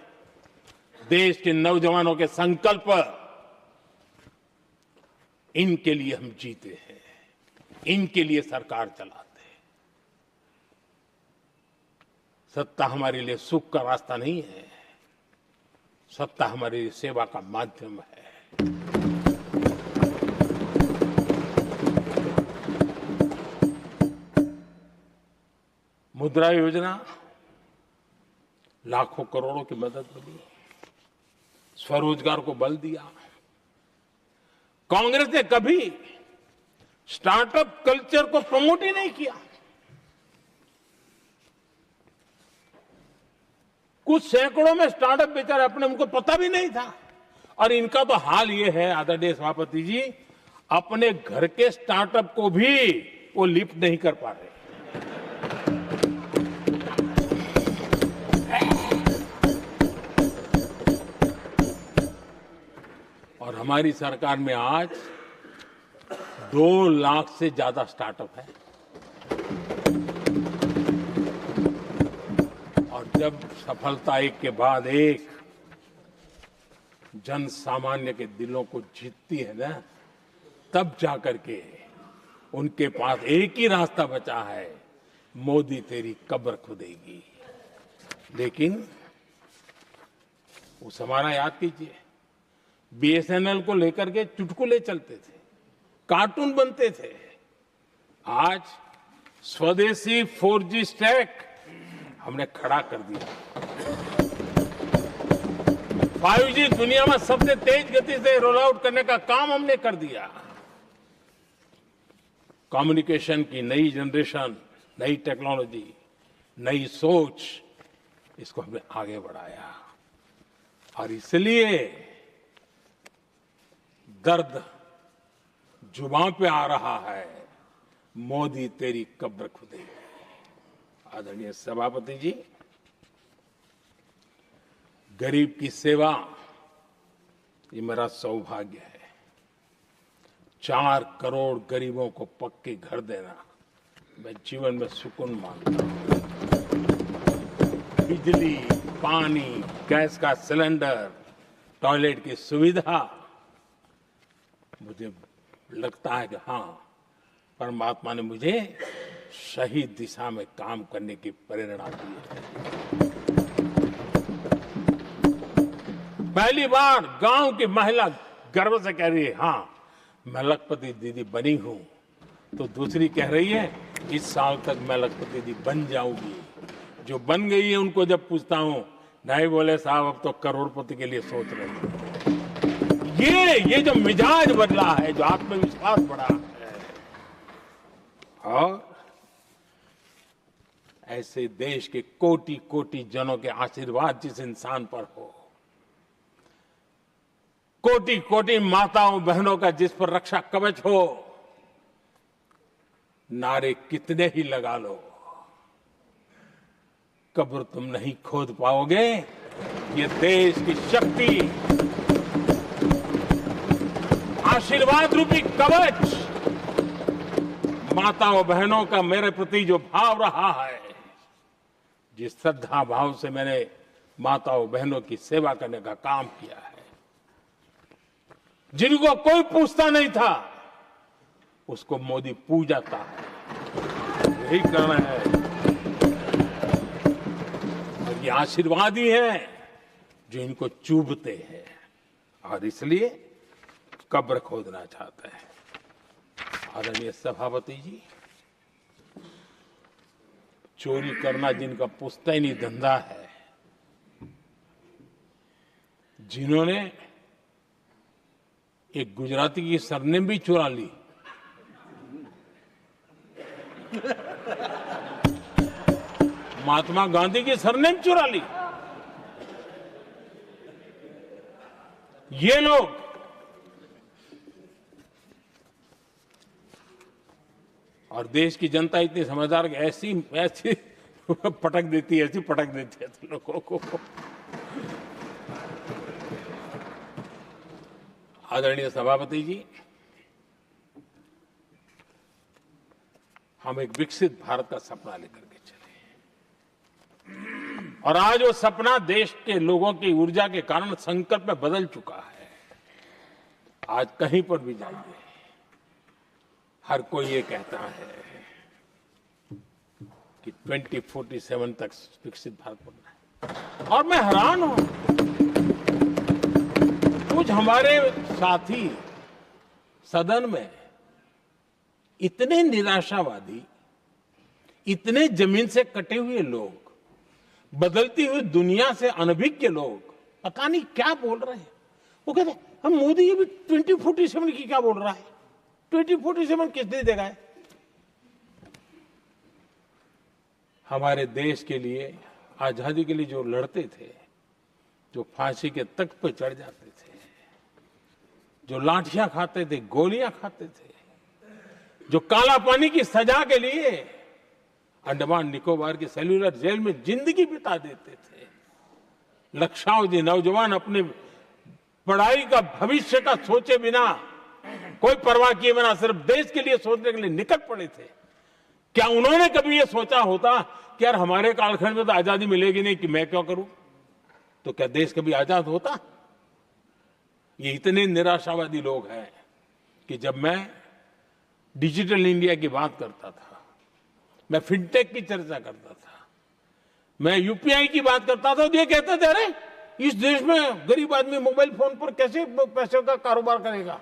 देश के नौजवानों के संकल्प, इनके लिए हम जीते हैं, इनके लिए सरकार चलाते हैं। सत्ता हमारे लिए सुख का रास्ता नहीं है, सत्ता हमारे लिए सेवा का माध्यम है। मुद्रा योजना, लाखों करोड़ों की मदद मिली, स्वरोजगार को बल दिया। कांग्रेस ने कभी स्टार्टअप कल्चर को प्रमोट ही नहीं किया। कुछ सैकड़ों में स्टार्टअप बेचारे अपने, उनको पता भी नहीं था। और इनका तो हाल ये है आदरणीय सभापति जी, अपने घर के स्टार्टअप को भी वो लिफ्ट नहीं कर पा रहे। और हमारी सरकार में आज 2 लाख से ज्यादा स्टार्टअप है। और जब सफलता एक के बाद एक जन सामान्य के दिलों को जीतती है ना, तब जाकर के उनके पास एक ही रास्ता बचा है, मोदी तेरी कब्र खुदेगी। लेकिन उस हमारा याद कीजिए, बीएसएनएल को लेकर के चुटकुले चलते थे, कार्टून बनते थे। आज स्वदेशी 4G स्टैक हमने खड़ा कर दिया। 5G दुनिया में सबसे तेज गति से रोल आउट करने का काम हमने कर दिया। कम्युनिकेशन की नई जनरेशन, नई टेक्नोलॉजी, नई सोच, इसको हमने आगे बढ़ाया। और इसलिए दर्द जुबान पे आ रहा है, मोदी तेरी कब्र खुदेगी। आदरणीय सभापति जी, गरीब की सेवा ये मेरा सौभाग्य है। 4 करोड़ गरीबों को पक्के घर देना मैं जीवन में सुकून मानता हूं। बिजली, पानी, गैस का सिलेंडर, टॉयलेट की सुविधा, मुझे लगता है कि हाँ, परमात्मा ने मुझे सही दिशा में काम करने की प्रेरणा दी है। पहली बार गांव की महिला गर्व से कह रही है, हाँ मैं लखपति दीदी बनी हूं, तो दूसरी कह रही है इस साल तक मैं लखपति दीदी बन जाऊंगी। जो बन गई है उनको जब पूछता हूं, नहीं बोले साहब अब तो करोड़पति के लिए सोच रहे हैं। ये जो मिजाज बदला है, जो आत्मविश्वास बढ़ा है, और ऐसे देश के कोटि कोटि जनों के आशीर्वाद जिस इंसान पर हो, कोटि कोटि माताओं बहनों का जिस पर रक्षा कवच हो, नारे कितने ही लगा लो, कब्र तुम नहीं खोद पाओगे। ये देश की शक्ति, आशीर्वाद रूपी कवच, माताओं बहनों का मेरे प्रति जो भाव रहा है, जिस श्रद्धा भाव से मैंने माताओं बहनों की सेवा करने का काम किया है, जिनको कोई पूछता नहीं था उसको मोदी पूजाता है। यही कारण है, और ये आशीर्वाद ही है जो इनको चुभते हैं, और इसलिए कब्र खोदना चाहते हैं। आदरणीय सभापति जी, चोरी करना जिनका पुश्तैनी धंधा है, जिन्होंने एक गुजराती की सरनेम भी चुरा ली, महात्मा गांधी की सरनेम चुरा ली, ये लोग और देश की जनता इतनी समझदार कि ऐसी ऐसी पटक देती है, ऐसी पटक देती है लोगों को। आदरणीय सभापति जी, हम एक विकसित भारत का सपना लेकर के चले, और आज वो सपना देश के लोगों की ऊर्जा के कारण संकल्प में बदल चुका है। आज कहीं पर भी जाइए, हर कोई ये कहता है कि 2047 तक विकसित भारत बनना है, और मैं हैरान हूं, कुछ हमारे साथी सदन में इतने निराशावादी, इतने जमीन से कटे हुए लोग, बदलती हुई दुनिया से अनभिज्ञ लोग, पता नहीं क्या बोल रहे हैं। वो कहते हैं हम मोदी ये भी 2047 की क्या बोल रहा है, 2047 किसने देगा है? हमारे देश के लिए, आजादी के लिए जो लड़ते थे, जो फांसी के तख्त पर चढ़ जाते थे, जो लाठियां खाते थे, गोलियां खाते थे, जो काला पानी की सजा के लिए अंडमान निकोबार की सेल्यूलर जेल में जिंदगी बिता देते थे, लक्षावधि नौजवान अपने पढ़ाई का भविष्य का सोचे बिना, कोई परवाह किए बिना सिर्फ देश के लिए सोचने के लिए निकल पड़े थे। क्या उन्होंने कभी ये सोचा होता कि यार हमारे कालखंड में तो आजादी मिलेगी नहीं, कि मैं क्यों करूं? तो क्या देश कभी आजाद होता? ये इतने निराशावादी लोग हैं कि जब मैं डिजिटल इंडिया की बात करता था, मैं फिनटेक की चर्चा करता था, मैं यूपीआई की बात करता था, तो ये कहते थे अरे इस देश में गरीब आदमी मोबाइल फोन पर कैसे पैसों का कारोबार करेगा।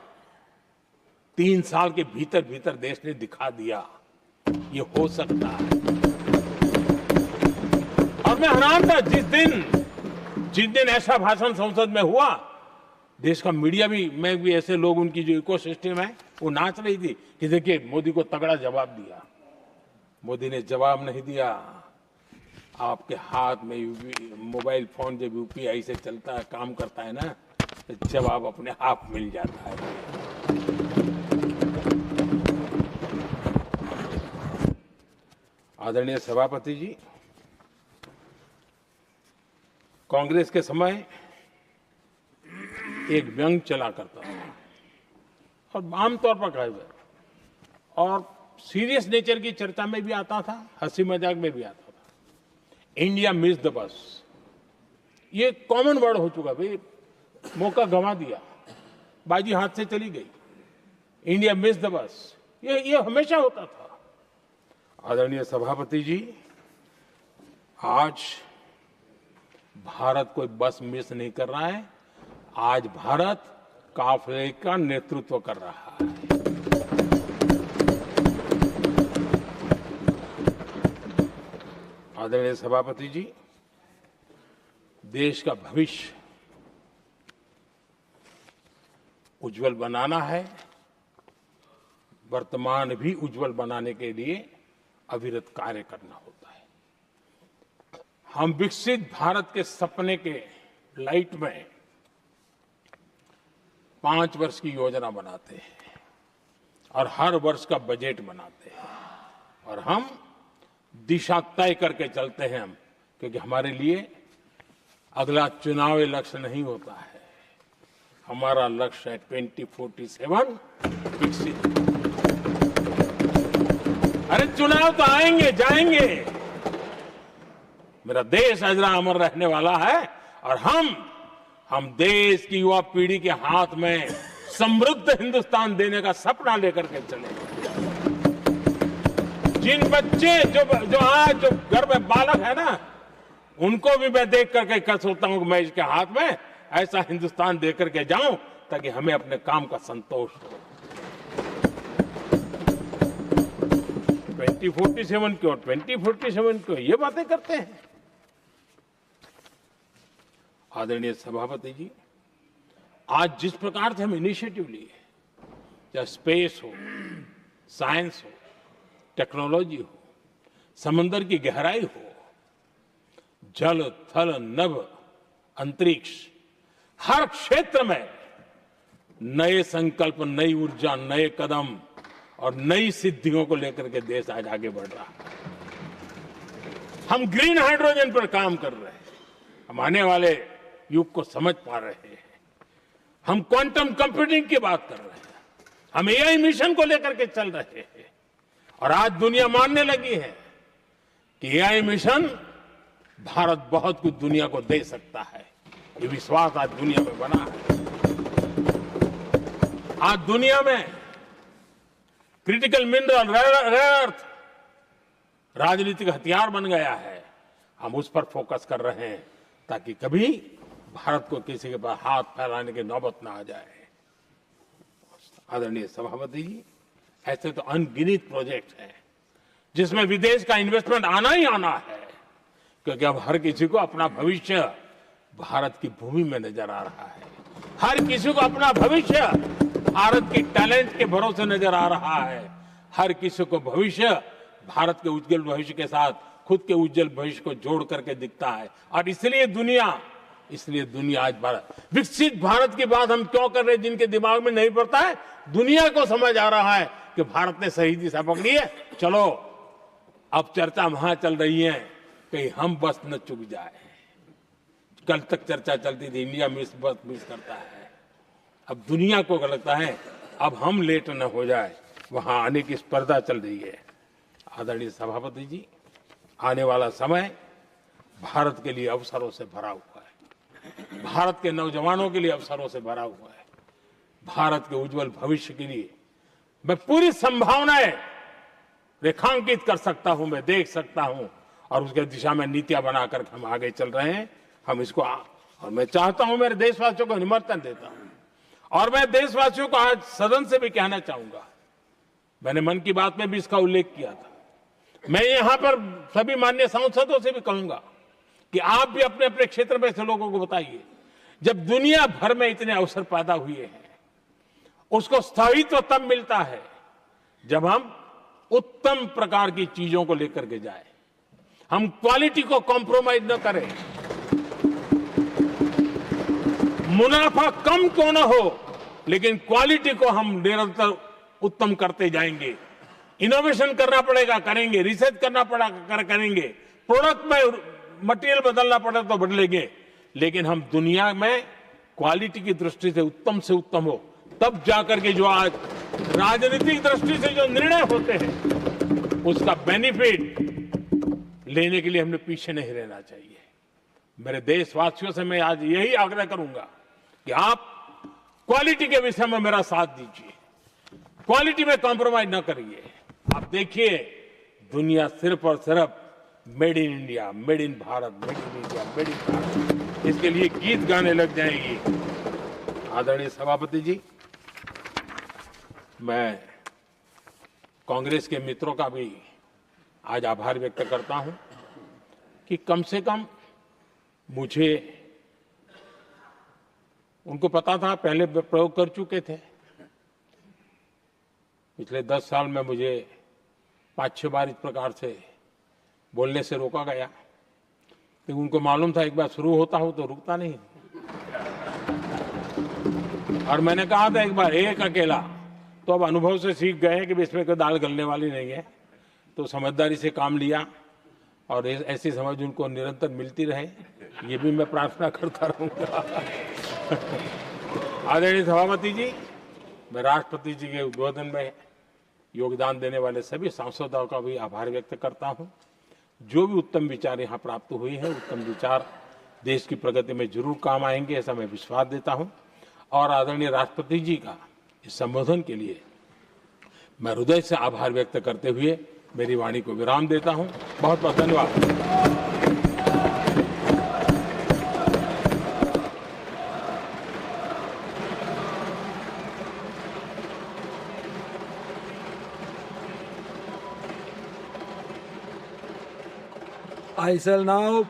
3 साल के भीतर भीतर देश ने दिखा दिया ये हो सकता है। और मैं हैरान था जिस दिन ऐसा भाषण संसद में हुआ, देश का मीडिया भी, मैं भी, ऐसे लोग, उनकी जो इकोसिस्टम है वो नाच रही थी कि देखिए मोदी को तगड़ा जवाब दिया। मोदी ने जवाब नहीं दिया। आपके हाथ में मोबाइल फोन जब यूपीआई से चलता है, काम करता है ना, तो जवाब अपने आप मिल जाता है। आदरणीय सभापति जी, कांग्रेस के समय एक व्यंग चला करता था और आमतौर पर कहा जाए और सीरियस नेचर की चर्चा में भी आता था, हंसी मजाक में भी आता था। इंडिया मिस द बस, ये कॉमन वर्ड हो चुका। भाई मौका गंवा दिया, बाजी हाथ से चली गई। इंडिया मिस द बस, ये हमेशा होता था। आदरणीय सभापति जी, आज भारत कोई बस मिस नहीं कर रहा है, आज भारत काफिले का नेतृत्व कर रहा है। आदरणीय सभापति जी, देश का भविष्य उज्जवल बनाना है, वर्तमान भी उज्जवल बनाने के लिए अविरत कार्य करना होता है। हम विकसित भारत के सपने के लाइट में 5 वर्ष की योजना बनाते हैं और हर वर्ष का बजट बनाते हैं और हम दिशा तय करके चलते हैं, क्योंकि हमारे लिए अगला चुनावी लक्ष्य नहीं होता है। हमारा लक्ष्य है 2047 विकसित। अरे चुनाव तो आएंगे जाएंगे, मेरा देश अजरा अमर रहने वाला है और हम देश की युवा पीढ़ी के हाथ में समृद्ध हिंदुस्तान देने का सपना लेकर के चलेंगे। जिन बच्चे जो आज जो घर में बालक है ना, उनको भी मैं देख करके कह सोचता हूं कि मैं इसके हाथ में ऐसा हिंदुस्तान दे करके जाऊं ताकि हमें अपने काम का संतोष हो। 2047 क्यों, 2047 क्यों, ये बातें करते हैं। आदरणीय सभापति जी, आज जिस प्रकार से हम इनिशिएटिव लिए, चाहे स्पेस हो, साइंस हो, टेक्नोलॉजी हो, समंदर की गहराई हो, जल थल नभ अंतरिक्ष, हर क्षेत्र में नए संकल्प, नई ऊर्जा, नए कदम और नई सिद्धियों को लेकर के देश आज आगे बढ़ रहा है। हम ग्रीन हाइड्रोजन पर काम कर रहे हैं, हम आने वाले युग को समझ पा रहे हैं। हम क्वांटम कंप्यूटिंग की बात कर रहे हैं, हम एआई मिशन को लेकर के चल रहे हैं और आज दुनिया मानने लगी है कि एआई मिशन भारत बहुत कुछ दुनिया को दे सकता है। ये विश्वास आज दुनिया में बना है। आज दुनिया में क्रिटिकल मिनरल, रेयर अर्थ राजनीतिक हथियार बन गया है। हम उस पर फोकस कर रहे हैं ताकि कभी भारत को किसी के पास हाथ फैलाने की नौबत ना आ जाए। आदरणीय सभापति जी, ऐसे तो अनगिनत प्रोजेक्ट हैं जिसमें विदेश का इन्वेस्टमेंट आना ही आना है, क्योंकि अब हर किसी को अपना भविष्य भारत की भूमि में नजर आ रहा है। हर किसी को अपना भविष्य भारत की टैलेंट के भरोसे नजर आ रहा है। हर किसी को भविष्य भारत के उज्जवल भविष्य के साथ खुद के उज्जवल भविष्य को जोड़ करके दिखता है। और इसलिए दुनिया आज भारत, विकसित भारत की बात हम क्यों कर रहे हैं, जिनके दिमाग में नहीं पड़ता है, दुनिया को समझ आ रहा है कि भारत ने सही दिशा पकड़ी है। चलो अब चर्चा वहां चल रही है कहीं हम बस न चुक जाए। कल तक चर्चा चलती थी इंडिया मिस करता है, अब दुनिया को लगता है अब हम लेट न हो जाए, वहां आने की स्पर्धा चल रही है। आदरणीय सभापति जी, आने वाला समय भारत के लिए अवसरों से भरा हुआ है, भारत के नौजवानों के लिए अवसरों से भरा हुआ है, भारत के उज्जवल भविष्य के लिए मैं पूरी संभावनाएं रेखांकित कर सकता हूं, मैं देख सकता हूं और उसके दिशा में नीतियां बनाकर हम आगे चल रहे हैं। हम इसको और मैं चाहता हूं, मेरे देशवासियों को निमंत्रण देता हूं और मैं देशवासियों को आज सदन से भी कहना चाहूंगा, मैंने मन की बात में भी इसका उल्लेख किया था, मैं यहां पर सभी माननीय सांसदों से भी कहूंगा कि आप भी अपने अपने क्षेत्र में से लोगों को बताइए, जब दुनिया भर में इतने अवसर पैदा हुए हैं, उसको स्थायित्व तब मिलता है जब हम उत्तम प्रकार की चीजों को लेकर के जाए, हम क्वालिटी को कॉम्प्रोमाइज न करें। मुनाफा कम क्यों न हो, लेकिन क्वालिटी को हम निरंतर उत्तम करते जाएंगे। इनोवेशन करना पड़ेगा, करेंगे, रिसर्च करना पड़ेगा, करेंगे, प्रोडक्ट में मटेरियल बदलना पड़े तो बदलेंगे, लेकिन हम दुनिया में क्वालिटी की दृष्टि से उत्तम हो, तब जाकर के जो आज राजनीतिक दृष्टि से जो निर्णय होते हैं उसका बेनिफिट लेने के लिए हमने पीछे नहीं रहना चाहिए। मेरे देशवासियों से मैं आज यही आग्रह करूंगा कि आप क्वालिटी के विषय में मेरा साथ दीजिए, क्वालिटी में कॉम्प्रोमाइज न करिए। आप देखिए, दुनिया सिर्फ और सिर्फ made in India, made in Bharat, made in India, made in Bharat, इसके लिए गीत गाने लग जाएगी। आदरणीय सभापति जी, मैं कांग्रेस के मित्रों का भी आज आभार व्यक्त करता हूं कि कम से कम मुझे, उनको पता था, पहले प्रयोग कर चुके थे, पिछले 10 साल में मुझे 5-6 बार इस प्रकार से बोलने से रोका गया, लेकिन उनको मालूम था एक बार शुरू होता हूं तो रुकता नहीं। और मैंने कहा था एक बार, एक अकेला, तो अब अनुभव से सीख गए कि इसमें कोई दाल गलने वाली नहीं है, तो समझदारी से काम लिया और ऐसी समझ उनको निरंतर मिलती रहे, ये भी मैं प्रार्थना करता रहूंगा। आदरणीय सभापति जी, मैं राष्ट्रपति जी के उद्बोधन में योगदान देने वाले सभी सांसदों का भी आभार व्यक्त करता हूं। जो भी उत्तम विचार यहाँ प्राप्त हुए हैं, उत्तम विचार देश की प्रगति में जरूर काम आएंगे, ऐसा मैं विश्वास देता हूं। और आदरणीय राष्ट्रपति जी का इस संबोधन के लिए मैं हृदय से आभार व्यक्त करते हुए मेरी वाणी को विराम देता हूं। बहुत बहुत धन्यवाद। I shall now